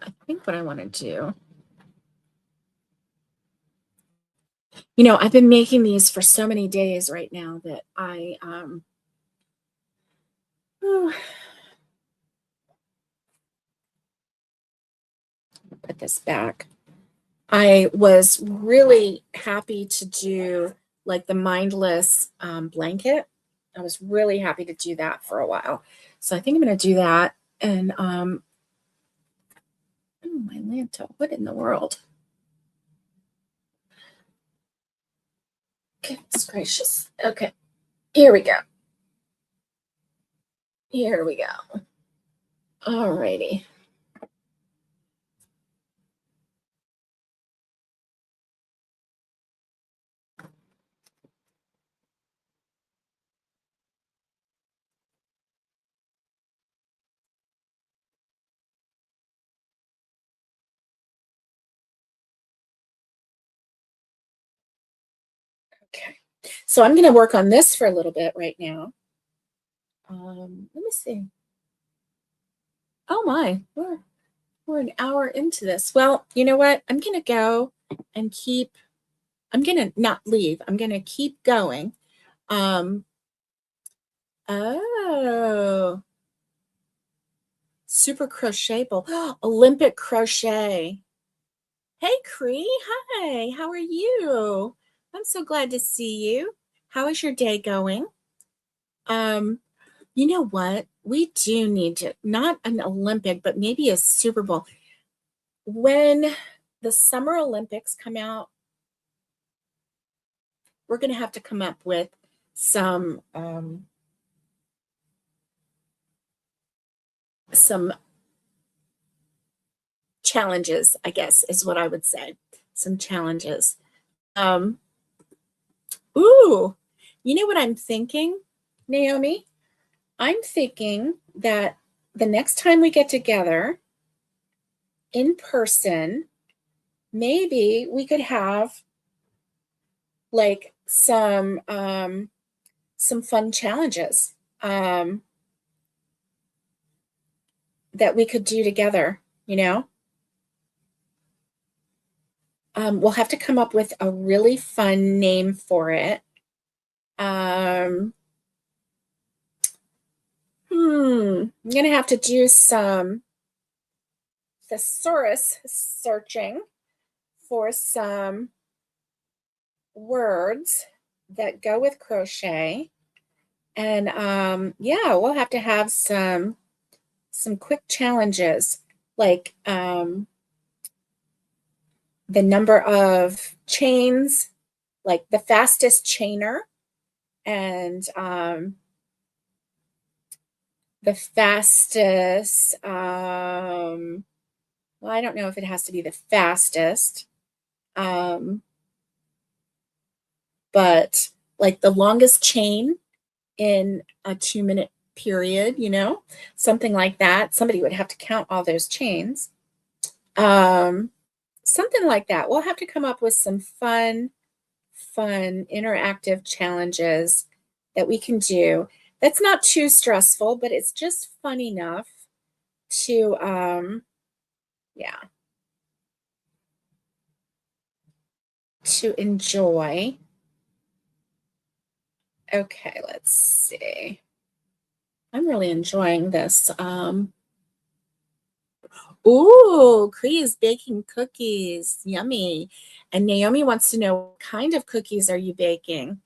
I think what I want to do, I've been making these for so many days right now that I put this back. I was really happy to do like the mindless blanket. I was really happy to do that for a while. So I think I'm going to do that. And oh, my Lanta, what in the world? Goodness gracious. Okay, here we go. Here we go. All righty. So I'm going to work on this for a little bit right now. Let me see. Oh my, we're an hour into this. Well, you know what? I'm going to go and I'm going to not leave. I'm going to keep going. Oh, super crochetable. Olympic crochet. Hey, Cree. Hi, how are you? I'm so glad to see you. How is your day going? You know what? We do need to, not an Olympic, but maybe a Super Bowl. When the Summer Olympics come out, we're going to have to come up with some challenges, I guess, is what I would say. Some challenges. Ooh, you know what I'm thinking, Naomi? I'm thinking that the next time we get together in person, maybe we could have like some fun challenges that we could do together, you know? We'll have to come up with a really fun name for it. I'm gonna have to do some thesaurus searching for some words that go with crochet. And yeah, we'll have to have some quick challenges, like the number of chains, like the fastest chainer, and the fastest, well, I don't know if it has to be the fastest, but like the longest chain in a 2-minute period, you know, something like that. Somebody would have to count all those chains. Something like that. We'll have to come up with some fun interactive challenges that we can do. That's not too stressful, but it's just fun enough to, yeah, to enjoy. Okay, let's see. I'm really enjoying this. Ooh, Cree is baking cookies. Yummy. And Naomi wants to know, what kind of cookies are you baking?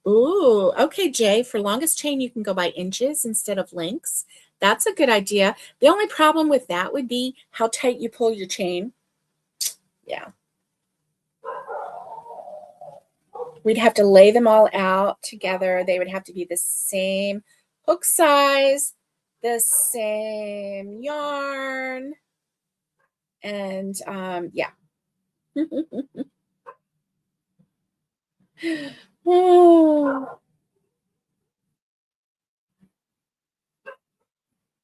Ooh, okay, Jay. For longest chain, you can go by inches instead of links. That's a good idea. The only problem with that would be how tight you pull your chain. Yeah. We'd have to lay them all out together. They would have to be the same hook size, the same yarn, and yeah.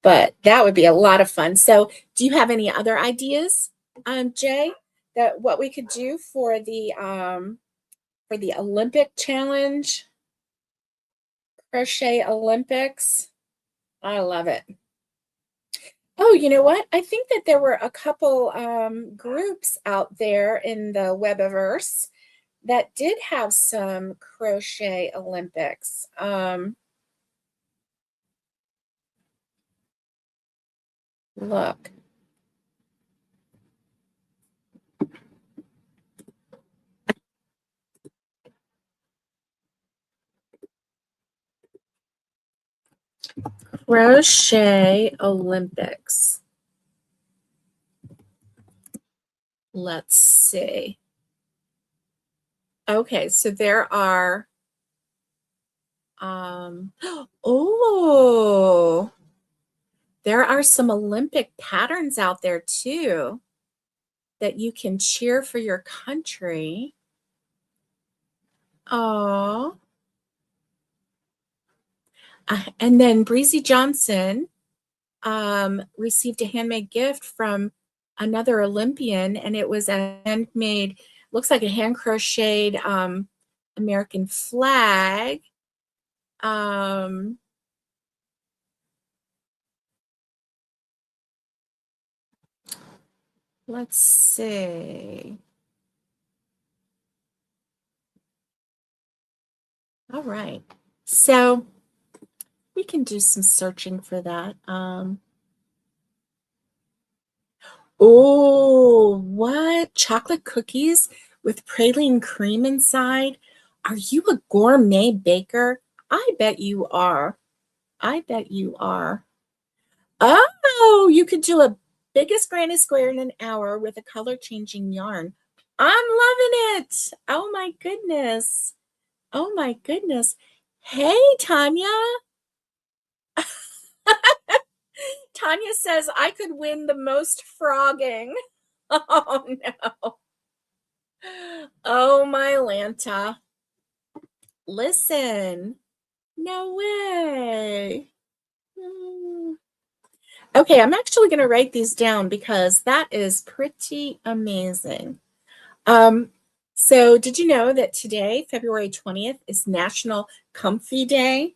But that would be a lot of fun. So do you have any other ideas, Jay, that what we could do for the Olympic challenge, crochet Olympics? I love it. Oh, you know what? I think that there were a couple groups out there in the Webiverse that did have some crochet Olympics. Look. Crochet Olympics. Let's see. Okay, so there are, oh, there are some Olympic patterns out there too that you can cheer for your country. Oh, and then Breezy Johnson received a handmade gift from another Olympian, and it was a handmade looks like a hand crocheted American flag. Let's see. All right. So we can do some searching for that. Oh, what? Chocolate cookies with praline cream inside? Are you a gourmet baker? I bet you are. I bet you are. Oh, you could do a biggest granny square in an hour with a color changing yarn. I'm loving it. Oh my goodness. Oh my goodness. Hey, Tanya. Tanya says I could win the most frogging. Oh no. Oh my Lanta. Listen. No way. Hmm. Okay, I'm actually going to write these down because that is pretty amazing. So did you know that today, February 20th, is National Comfy Day?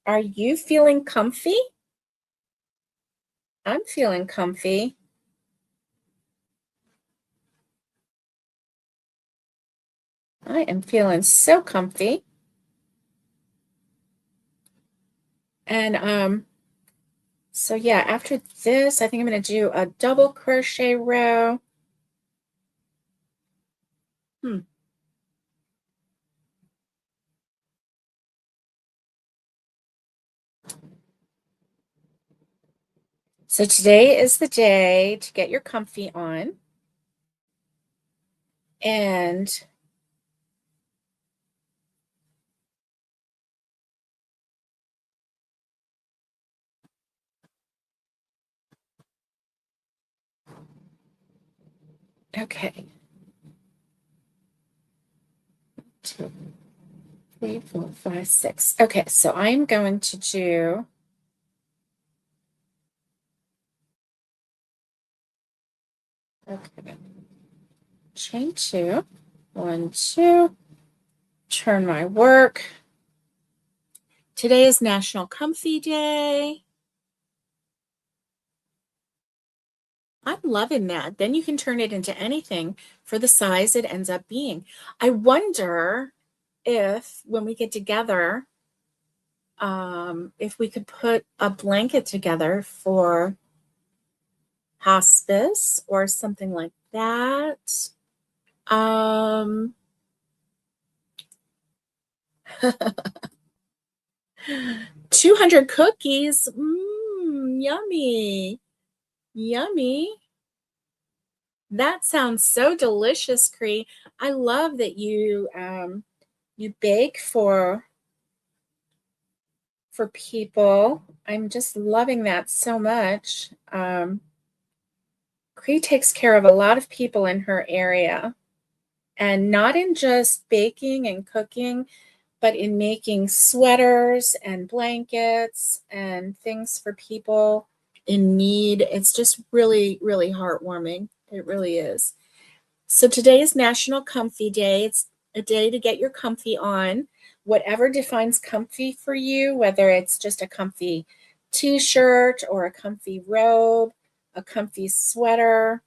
Are you feeling comfy? I'm feeling comfy. I am feeling so comfy. And so yeah, after this, I think I'm going to do a double crochet row. So today is the day to get your comfy on. And okay. 2, 3, 4, 5, 6. Okay, so I'm going to do chain 2, 1, 2, turn my work. Today is National Comfy Day. I'm loving that. Then you can turn it into anything for the size it ends up being. I wonder if when we get together, if we could put a blanket together for hospice or something like that. 200 cookies. Yummy. Yummy. That sounds so delicious, Cree. I love that you bake for people. I'm just loving that so much. Cree takes care of a lot of people in her area, and not in just baking and cooking, but in making sweaters and blankets and things for people in need. It's just really, really heartwarming. It really is. So today is National Comfy Day. It's a day to get your comfy on, whatever defines comfy for you, whether it's just a comfy t-shirt or a comfy robe, a comfy sweater,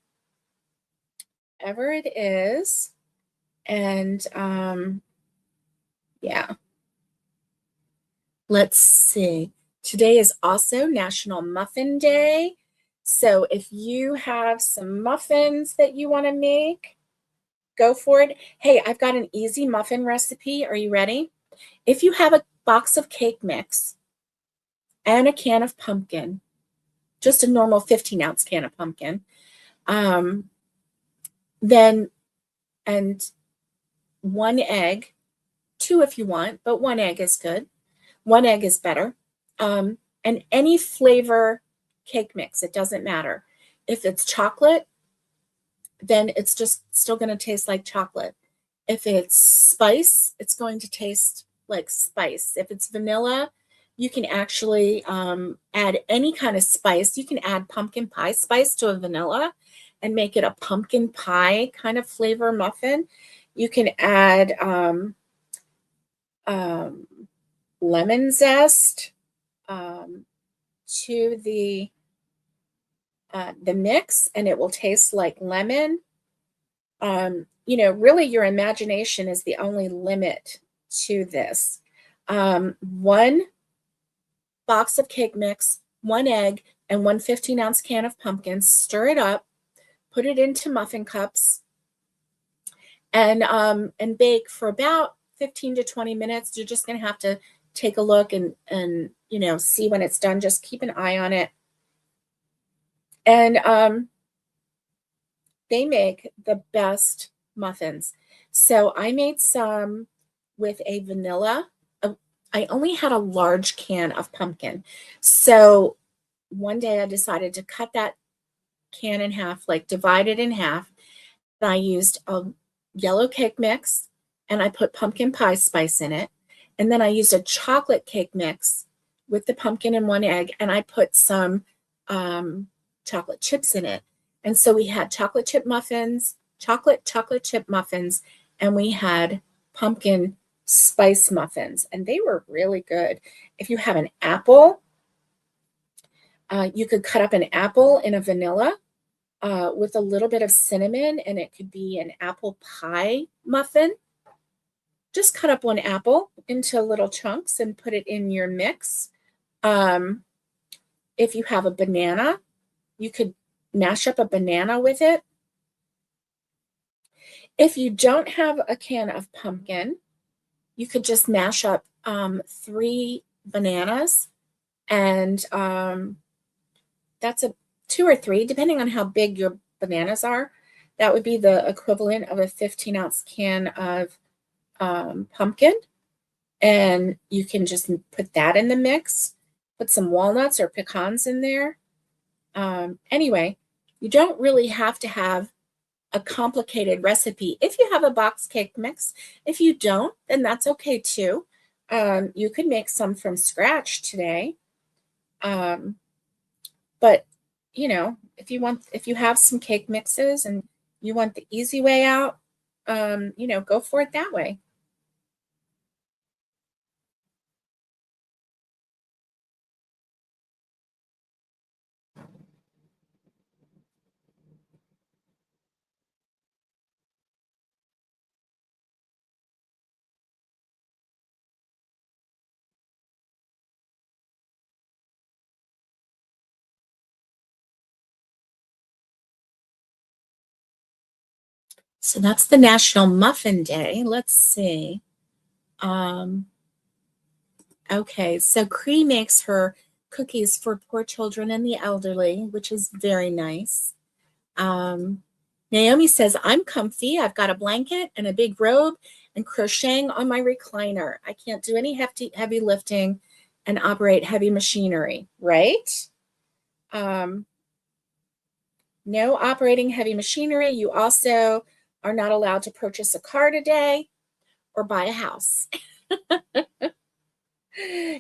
whatever it is. And yeah, let's see. Today is also National Muffin Day. So if you have some muffins that you want to make, go for it. Hey, I've got an easy muffin recipe. Are you ready? If you have a box of cake mix and a can of pumpkin, just a normal 15-ounce can of pumpkin, then, and 1 egg, 2 if you want, but 1 egg is good. 1 egg is better. And any flavor cake mix, it doesn't matter. If it's chocolate, then it's just still going to taste like chocolate. If it's spice, it's going to taste like spice. If it's vanilla, you can actually add any kind of spice. You can add pumpkin pie spice to a vanilla, and make it a pumpkin pie kind of flavor muffin. You can add um, lemon zest um, to the mix, and it will taste like lemon. Really your imagination is the only limit to this. 1 box of cake mix, 1 egg, and 1 15-ounce can of pumpkins. Stir it up, put it into muffin cups, and bake for about 15 to 20 minutes. You're just going to have to take a look and see when it's done. Just keep an eye on it. And they make the best muffins. So I made some with a vanilla. I only had a large can of pumpkin. So one day I decided to cut that can in half, like divide it in half. And I used a yellow cake mix and I put pumpkin pie spice in it. And then I used a chocolate cake mix with the pumpkin and 1 egg, and I put some chocolate chips in it. And so we had chocolate chip muffins, chocolate chip muffins, and we had pumpkin spice muffins, and they were really good. If you have an apple, you could cut up an apple in a vanilla with a little bit of cinnamon, and it could be an apple pie muffin. Just cut up 1 apple into little chunks and put it in your mix. If you have a banana, you could mash up a banana with it. If you don't have a can of pumpkin, you could just mash up 3 bananas, and that's 2 or 3, depending on how big your bananas are. That would be the equivalent of a 15-ounce can of pumpkin, and you can just put that in the mix. Put some walnuts or pecans in there. Anyway, you don't really have to have a complicated recipe if you have a box cake mix. If you don't, then that's okay too. You could make some from scratch today. But if you have some cake mixes and you want the easy way out, go for it that way. So that's the National Muffin Day. Let's see. Okay, so Cree makes her cookies for poor children and the elderly, which is very nice. Um, Naomi says, I'm comfy. I've got a blanket and a big robe and crocheting on my recliner. I can't do any heavy lifting and operate heavy machinery, right? No operating heavy machinery. You also are not allowed to purchase a car today or buy a house.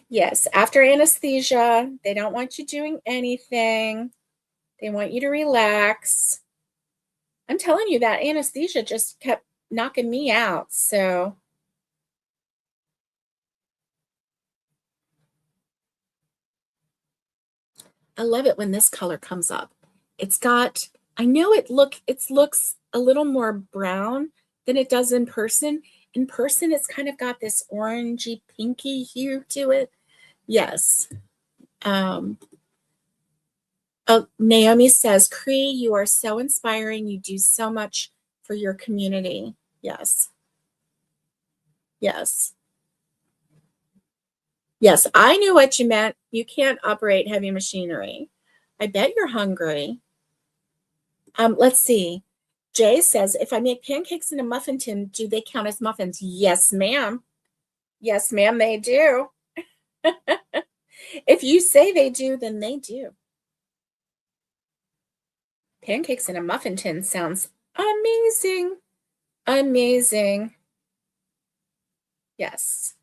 Yes, after anesthesia, they don't want you doing anything. They want you to relax. I'm telling you, that anesthesia just kept knocking me out. So I love it when this color comes up. I know it looks a little more brown than it does in person. In person, it's kind of got this orangey pinky hue to it. Yes. Naomi says, Cree, you are so inspiring. You do so much for your community. Yes. Yes. Yes, I knew what you meant. You can't operate heavy machinery. I bet you're hungry. Let's see. Jay says, if I make pancakes in a muffin tin, do they count as muffins? Yes, ma'am. Yes, ma'am, they do. If you say they do, then they do. Pancakes in a muffin tin sounds amazing. Amazing. Yes.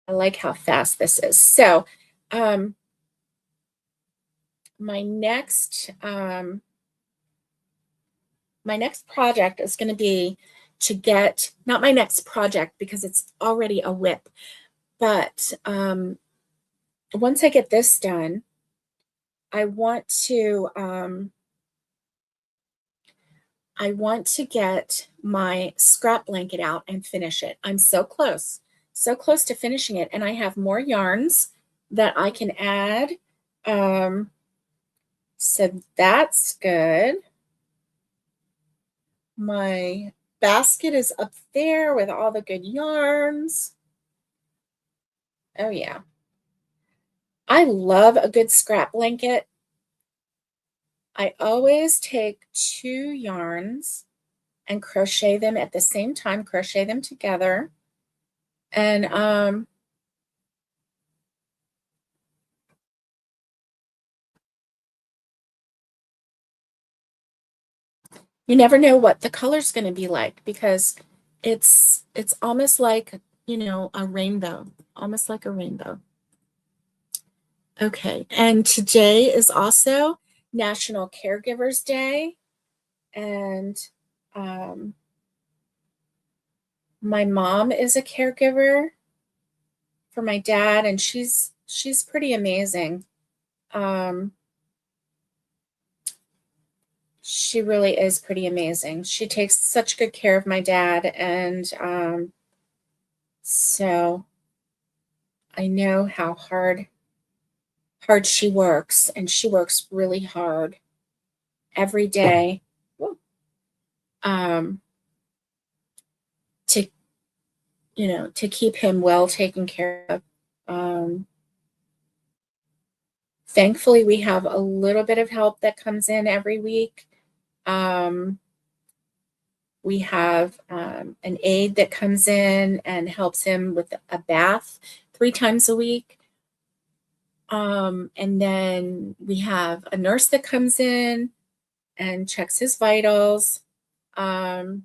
I like how fast this is. So, my next project is going to be to get, not my next project because it's already a whip, but once I get this done, I want to get my scrap blanket out and finish it. I'm so close to finishing it, and I have more yarns that I can add. So that's good. My basket is up there with all the good yarns. Oh yeah. I love a good scrap blanket. I always take 2 yarns and crochet them at the same time, crochet them together. And you never know what the color's going to be like because it's almost like, you know, a rainbow, almost like a rainbow. Okay, and today is also National Caregivers Day, and my mom is a caregiver for my dad, and she's pretty amazing. She really is pretty amazing. She takes such good care of my dad, and so I know how hard she works, and she works really hard every day um, to, you know, to keep him well taken care of. Thankfully, we have a little bit of help that comes in every week. We have an aide that comes in and helps him with a bath 3 times a week. And then we have a nurse that comes in and checks his vitals. And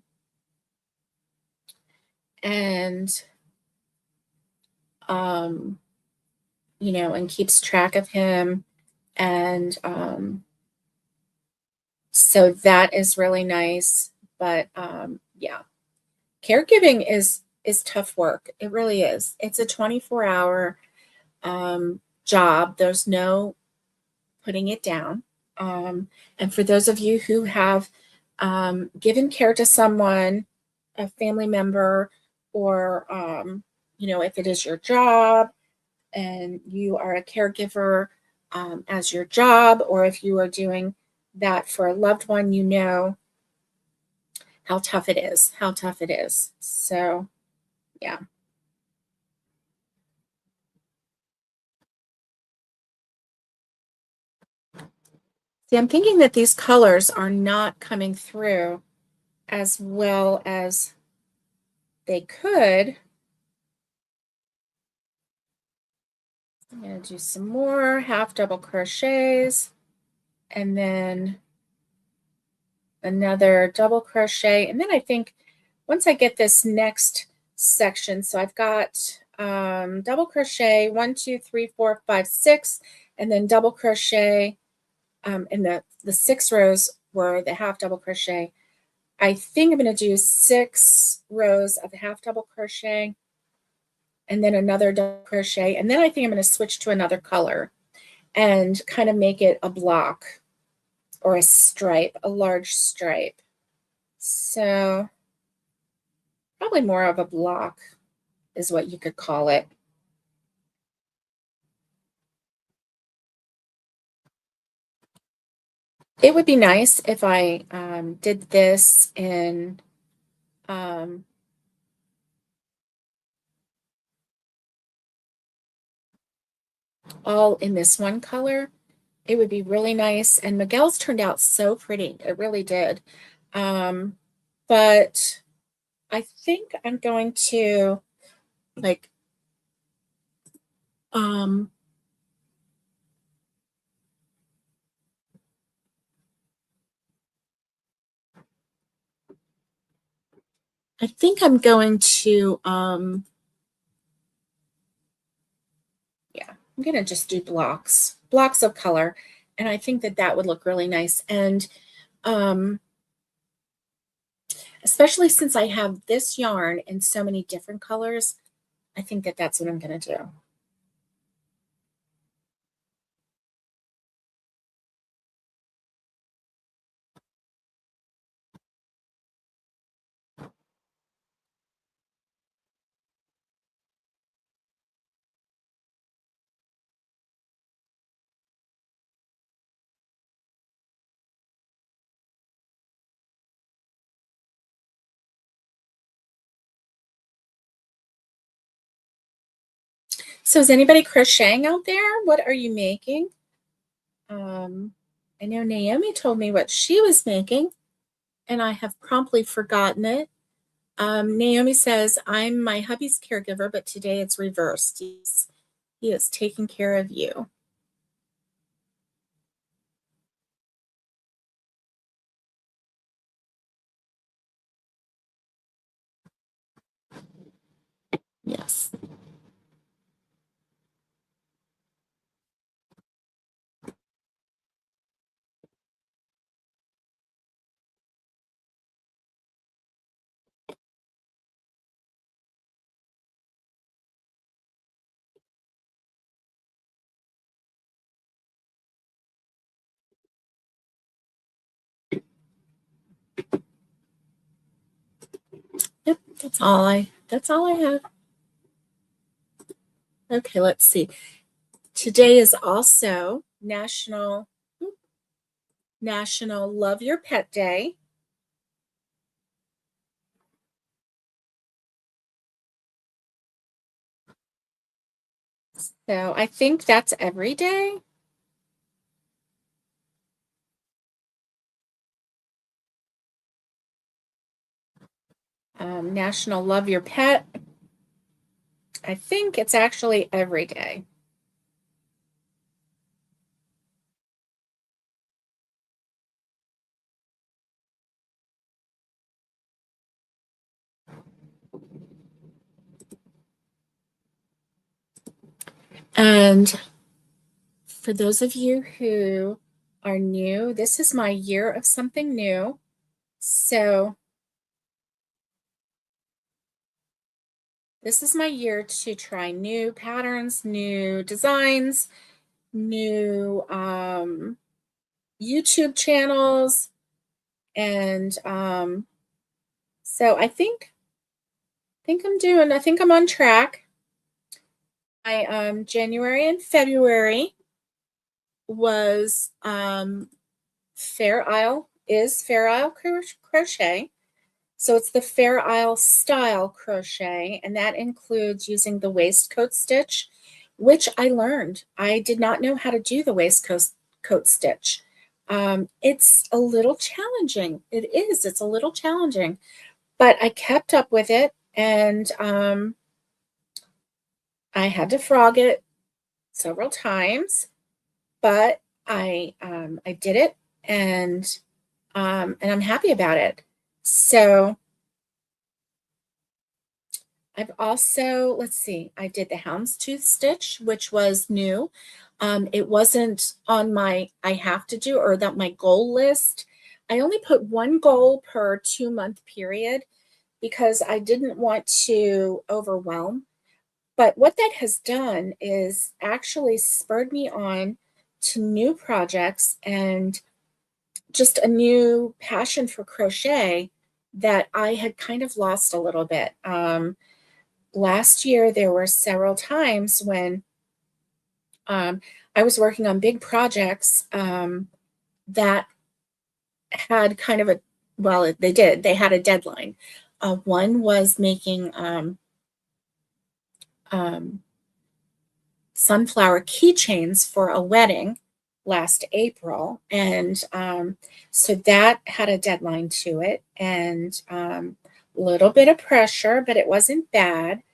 you know, and keeps track of him. And so that is really nice. But yeah, caregiving is tough work. It really is. It's a 24-hour job. There's no putting it down. And for those of you who have given care to someone, a family member, or you know, if it is your job and you are a caregiver as your job, or if you are doing that for a loved one, you know how tough it is, So, yeah. See, I'm thinking that these colors are not coming through as well as they could. I'm going to do some more half double crochets and then another double crochet. And then I think once I get this next section, so I've got double crochet 1, 2, 3, 4, 5, 6, and then double crochet in the 6 rows were the half double crochet. I think I'm going to do 6 rows of half double crochet and then another double crochet. And then I think I'm going to switch to another color and kind of make it a block or a stripe, a large stripe. So probably more of a block is what you could call it. It would be nice if I did this in all in this one color. It would be really nice. And Miguel's turned out so pretty. It really did. But I think I'm going to like I think I'm going to I'm going to just do blocks of color. And I think that that would look really nice. And um, especially since I have this yarn in so many different colors, I think that that's what I'm going to do. So is anybody crocheting out there? What are you making? Um, I know Naomi told me what she was making, and I have promptly forgotten it. Naomi says, I'm my hubby's caregiver, but today it's reversed. He is taking care of you. Yes. Yep, that's all I have. Okay, let's see. Today is also National Love Your Pet Day. So I think that's every day. National Love Your Pet. I think it's actually every day. And for those of you who are new, this is my year of something new. So this is my year to try new patterns, new designs, new YouTube channels. And so I think I'm on track. I January and February was Fair Isle crochet. So it's the Fair Isle style crochet, and that includes using the waistcoat stitch, which I learned. I did not know how to do the waistcoat coat stitch. It's a little challenging. It is. It's a little challenging, but I kept up with it, and I had to frog it several times, but I did it, and I'm happy about it. So I've also, let's see, I did the houndstooth stitch, which was new. It wasn't on my I have to do or that my goal list. I only put one goal per 2-month period because I didn't want to overwhelm. But what that has done is actually spurred me on to new projects and just a new passion for crochet that I had kind of lost a little bit. Last year, there were several times when I was working on big projects that had kind of they had a deadline. One was making um, sunflower keychains for a wedding last April. And so that had a deadline to it and a little bit of pressure, but it wasn't bad.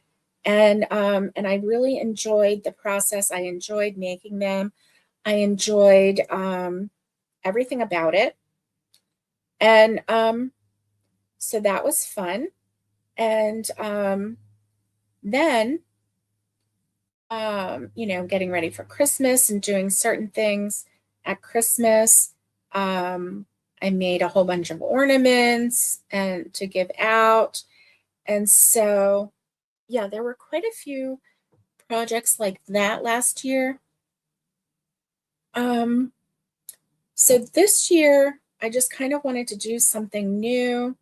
And I really enjoyed the process. I enjoyed making them. I enjoyed everything about it. And so that was fun. And then getting ready for Christmas and doing certain things at Christmas. I made a whole bunch of ornaments and to give out. And so, yeah, there were quite a few projects like that last year. Um, so this year, I just kind of wanted to do something new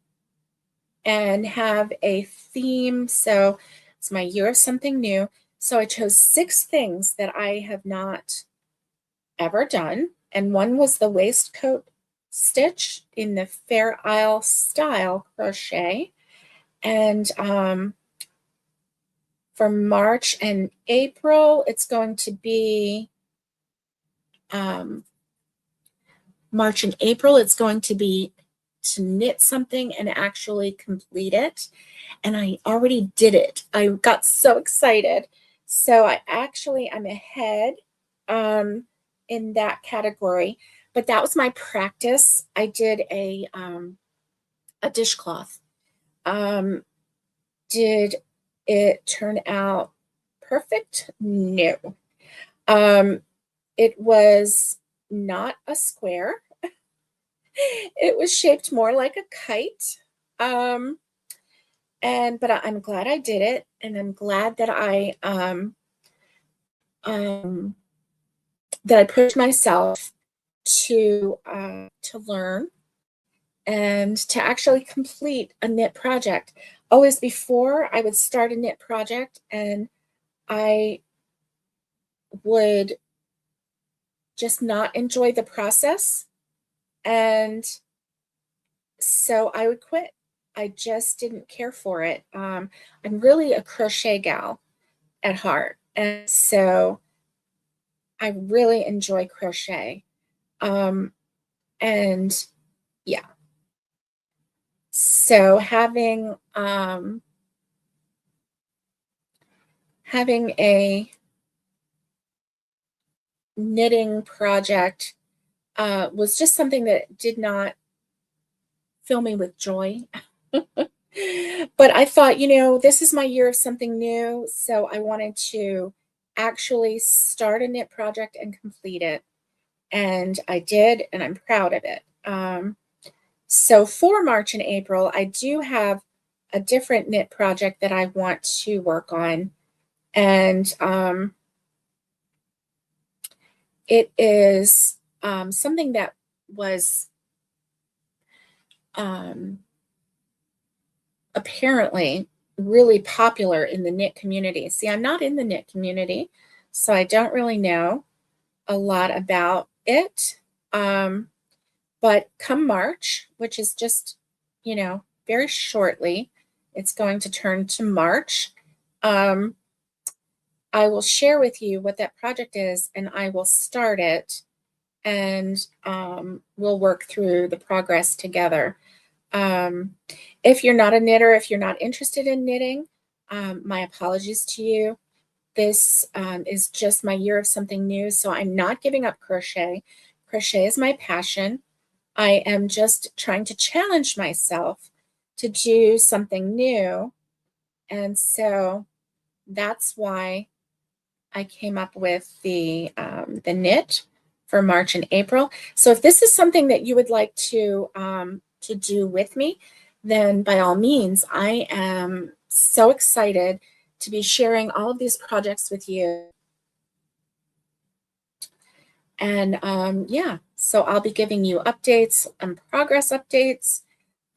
and have a theme. So it's my year of something new. So I chose 6 things that I have not ever done. And one was the waistcoat stitch in the Fair Isle style crochet. And for March and April, it's going to be um, March and April, it's going to be to knit something and actually complete it. And I already did it. I got so excited. So I'm ahead in that category. But that was my practice. I did a dishcloth. Did it turn out perfect? No. It was not a square. It was shaped more like a kite. Um, but I'm glad I did it, and I'm glad um, that I pushed myself to learn and to actually complete a knit project. Always before I would start a knit project and I would just not enjoy the process, and so I would quit. I just didn't care for it. I'm really a crochet gal at heart, and so I really enjoy crochet. Um, and yeah, so having a knitting project was just something that did not fill me with joy. But I thought, this is my year of something new, so I wanted to actually start a knit project and complete it. And I did, and I'm proud of it. So for March and April, I do have a different knit project that I want to work on. And it is something that was apparently really popular in the knit community. See, I'm not in the knit community, so I don't really know a lot about it. But come March, which is just, very shortly, it's going to turn to March. I will share with you what that project is and I will start it and we'll work through the progress together. If you're not a knitter, if you're not interested in knitting, my apologies to you. This is just my year of something new, so I'm not giving up crochet. Crochet is my passion. I am just trying to challenge myself to do something new. And so that's why I came up with the knit for March and April. So if this is something that you would like to do with me, then by all means, I am so excited to be sharing all of these projects with you. And yeah, so I'll be giving you updates and progress updates,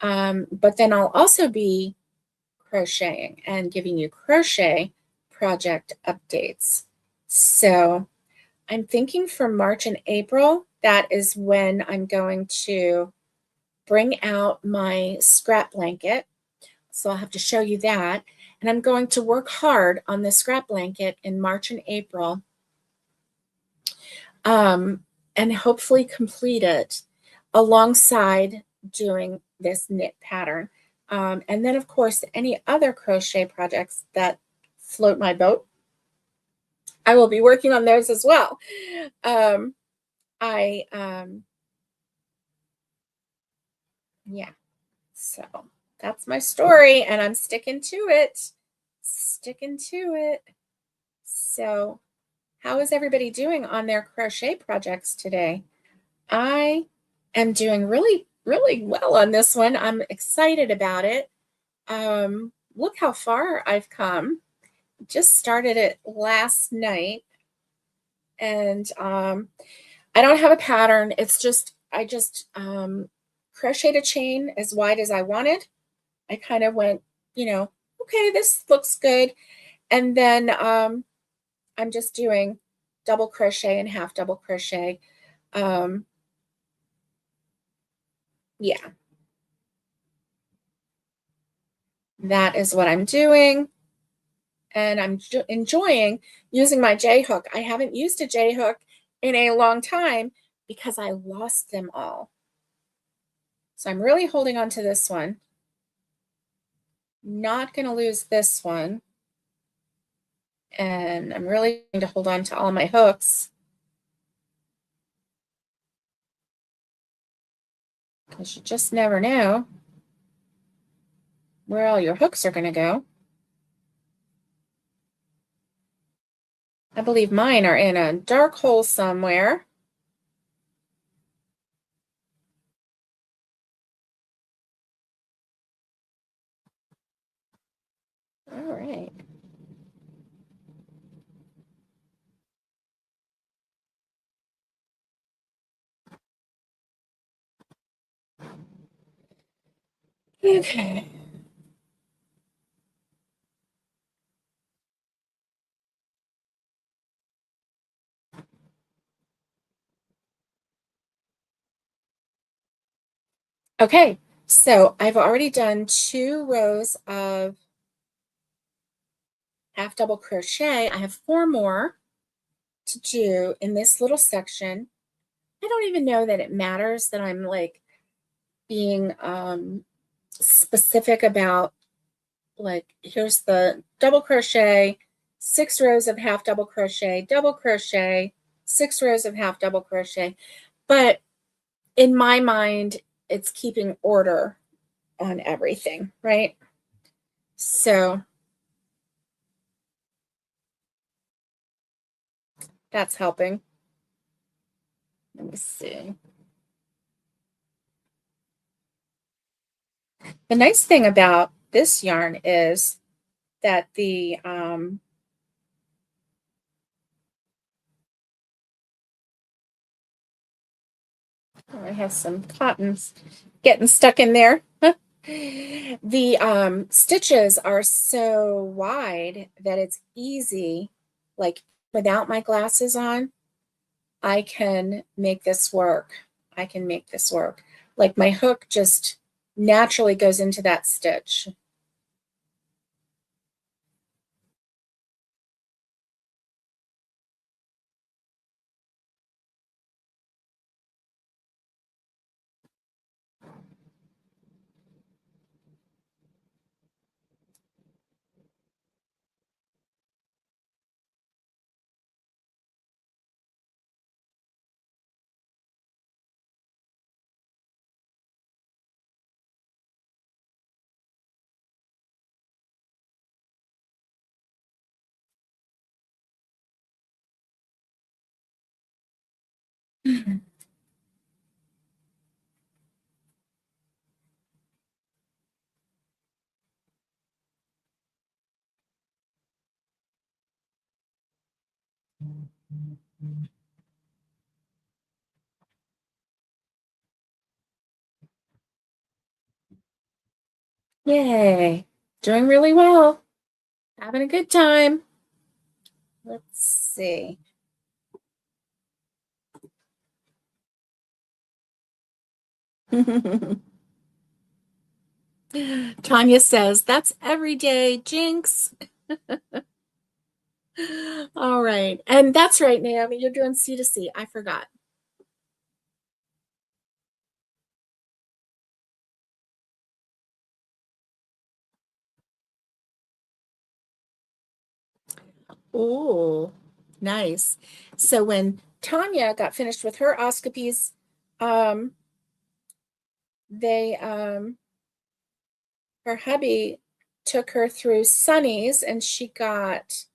but then I'll also be crocheting and giving you crochet project updates. So I'm thinking for March and April, that is when I'm going to bring out my scrap blanket. So I'll have to show you that. And I'm going to work hard on the scrap blanket in March and April, and hopefully complete it alongside doing this knit pattern. And then, of course, any other crochet projects that float my boat, I will be working on those as well. Yeah, so that's my story, and I'm sticking to it. Sticking to it. So, how is everybody doing on their crochet projects today? I am doing really, really well on this one. I'm excited about it. Look how far I've come. Just started it last night, and I don't have a pattern. It's just I just crocheted a chain as wide as I wanted. I kind of went, okay, this looks good, and then I'm just doing double crochet and half double crochet. Um, yeah, that is what I'm doing. And I'm enjoying using my J hook. I haven't used a J hook in a long time because I lost them all. So I'm really holding on to this one. Not going to lose this one. And I'm really going to hold on to all my hooks, because you just never know where all your hooks are going to go. I believe mine are in a dark hole somewhere. All right. Okay. Okay, so I've already done 2 rows of half double crochet. I have 4 more to do in this little section. I don't even know that it matters that I'm like being specific about, like, here's the double crochet, 6 rows of half double crochet, double crochet, 6 rows of half double crochet. But in my mind, it's keeping order on everything, right? So that's helping. Let me see. The nice thing about this yarn is that I have some cottons getting stuck in there. The stitches are so wide that it's easy, like without my glasses on, I can make this work. I can make this work. Like my hook just naturally goes into that stitch. Yay. Doing really well. Having a good time. Let's see. Tanya says, that's every day, Jinx. All right. And that's right, Naomi. You're doing C to C. I forgot. Oh, nice. So when Tanya got finished with her oscopies, um, they her hubby took her through Sunny's, and she got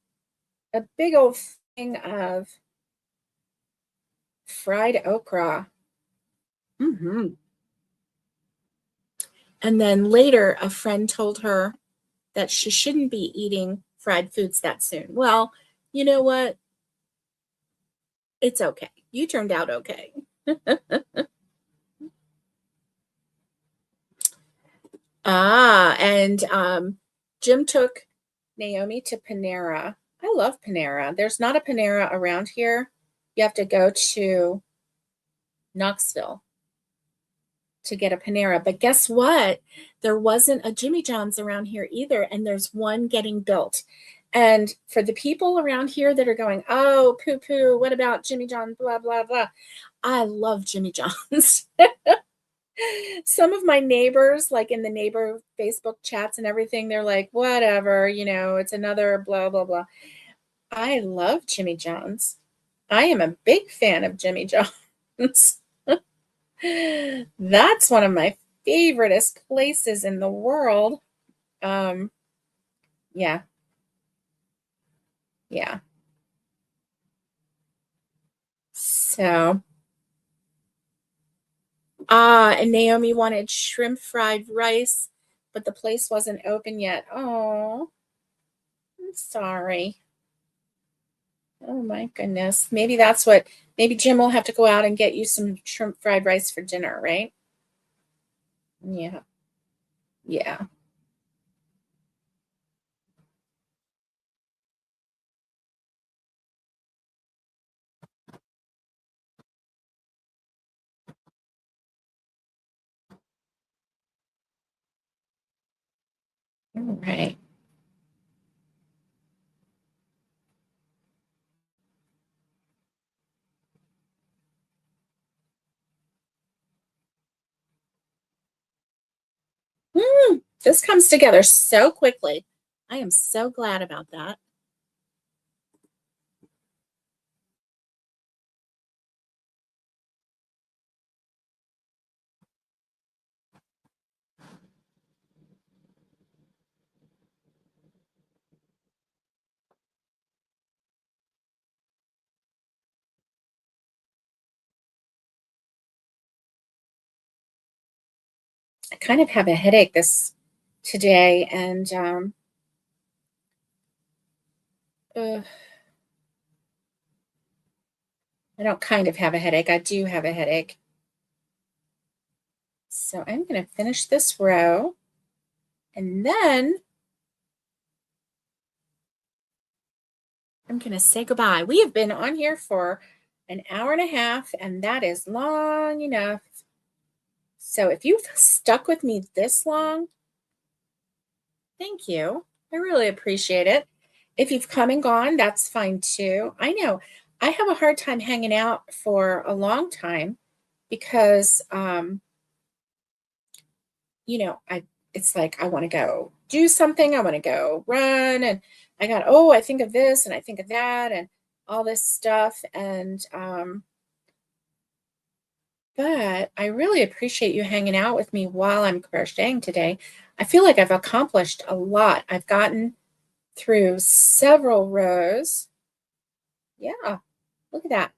a big old thing of fried okra. Hmm. And then later, a friend told her that she shouldn't be eating fried foods that soon. Well, you know what? It's okay. You turned out okay. And Jim took Naomi to Panera. I love Panera. There's not a Panera around here. You have to go to Knoxville to get a Panera. But guess what? There wasn't a Jimmy John's around here either, and there's one getting built. And for the people around here that are going, oh, poo poo, what about Jimmy John, blah, blah, blah. I love Jimmy John's. Some of my neighbors, like in the neighbor Facebook chats and everything, they're like, whatever, it's another blah, blah, blah. I love Jimmy John's. I am a big fan of Jimmy John's. That's one of my favoriteest places in the world. Yeah, yeah. So, and Naomi wanted shrimp fried rice, but the place wasn't open yet. Oh, I'm sorry. Oh my goodness. Maybe Jim will have to go out and get you some shrimp fried rice for dinner, right? Yeah, yeah. All right. This comes together so quickly. I am so glad about that. I kind of have a headache today, and uh, I don't kind of have a headache. I do have a headache. So I'm going to finish this row, and then I'm going to say goodbye. We have been on here for an hour and a half, and that is long enough. So if you've stuck with me this long, thank you. I really appreciate it. If you've come and gone, that's fine too. I know I have a hard time hanging out for a long time because it's like I want to go do something, I want to go run, and I think of this and I think of that and all this stuff. And but I really appreciate you hanging out with me while I'm crocheting today. I feel like I've accomplished a lot. I've gotten through several rows. Yeah, look at that.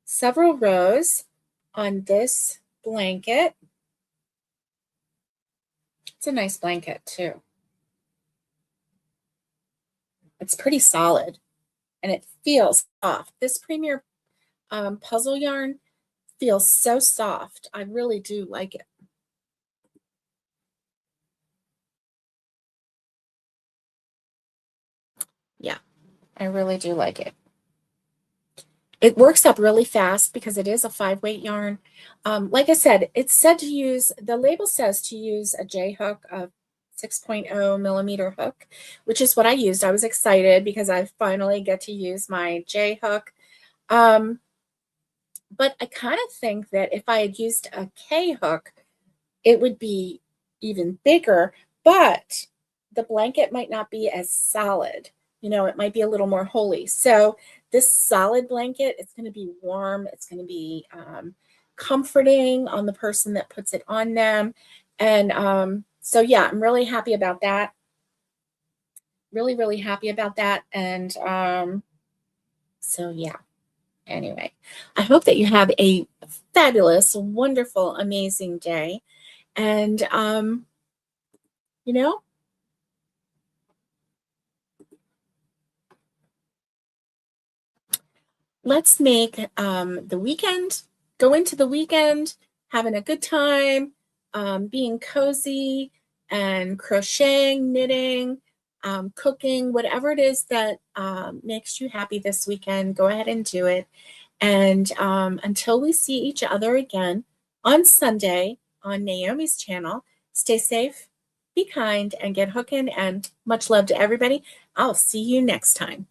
Several rows on this blanket. It's a nice blanket too. It's pretty solid and it feels soft. This Premier puzzle yarn feels so soft. I really do like it. Yeah, I really do like it. It works up really fast because it is a 5-weight yarn. Like I said, the label says to use a J hook, a 6.0 millimeter hook, which is what I used. I was excited because I finally get to use my J hook. But I kind of think that if I had used a K hook, it would be even bigger, but the blanket might not be as solid. It might be a little more holey. So this solid blanket, it's going to be warm. It's going to be comforting on the person that puts it on them. And so, yeah, I'm really happy about that. Really, really happy about that. And So yeah, anyway, I hope that you have a fabulous, wonderful, amazing day. And, you know, let's make the weekend, go into the weekend, having a good time, being cozy and crocheting, knitting, cooking, whatever it is that makes you happy this weekend, go ahead and do it. And until we see each other again on Sunday on Naomi's channel, stay safe, be kind, and get hooking. And much love to everybody. I'll see you next time.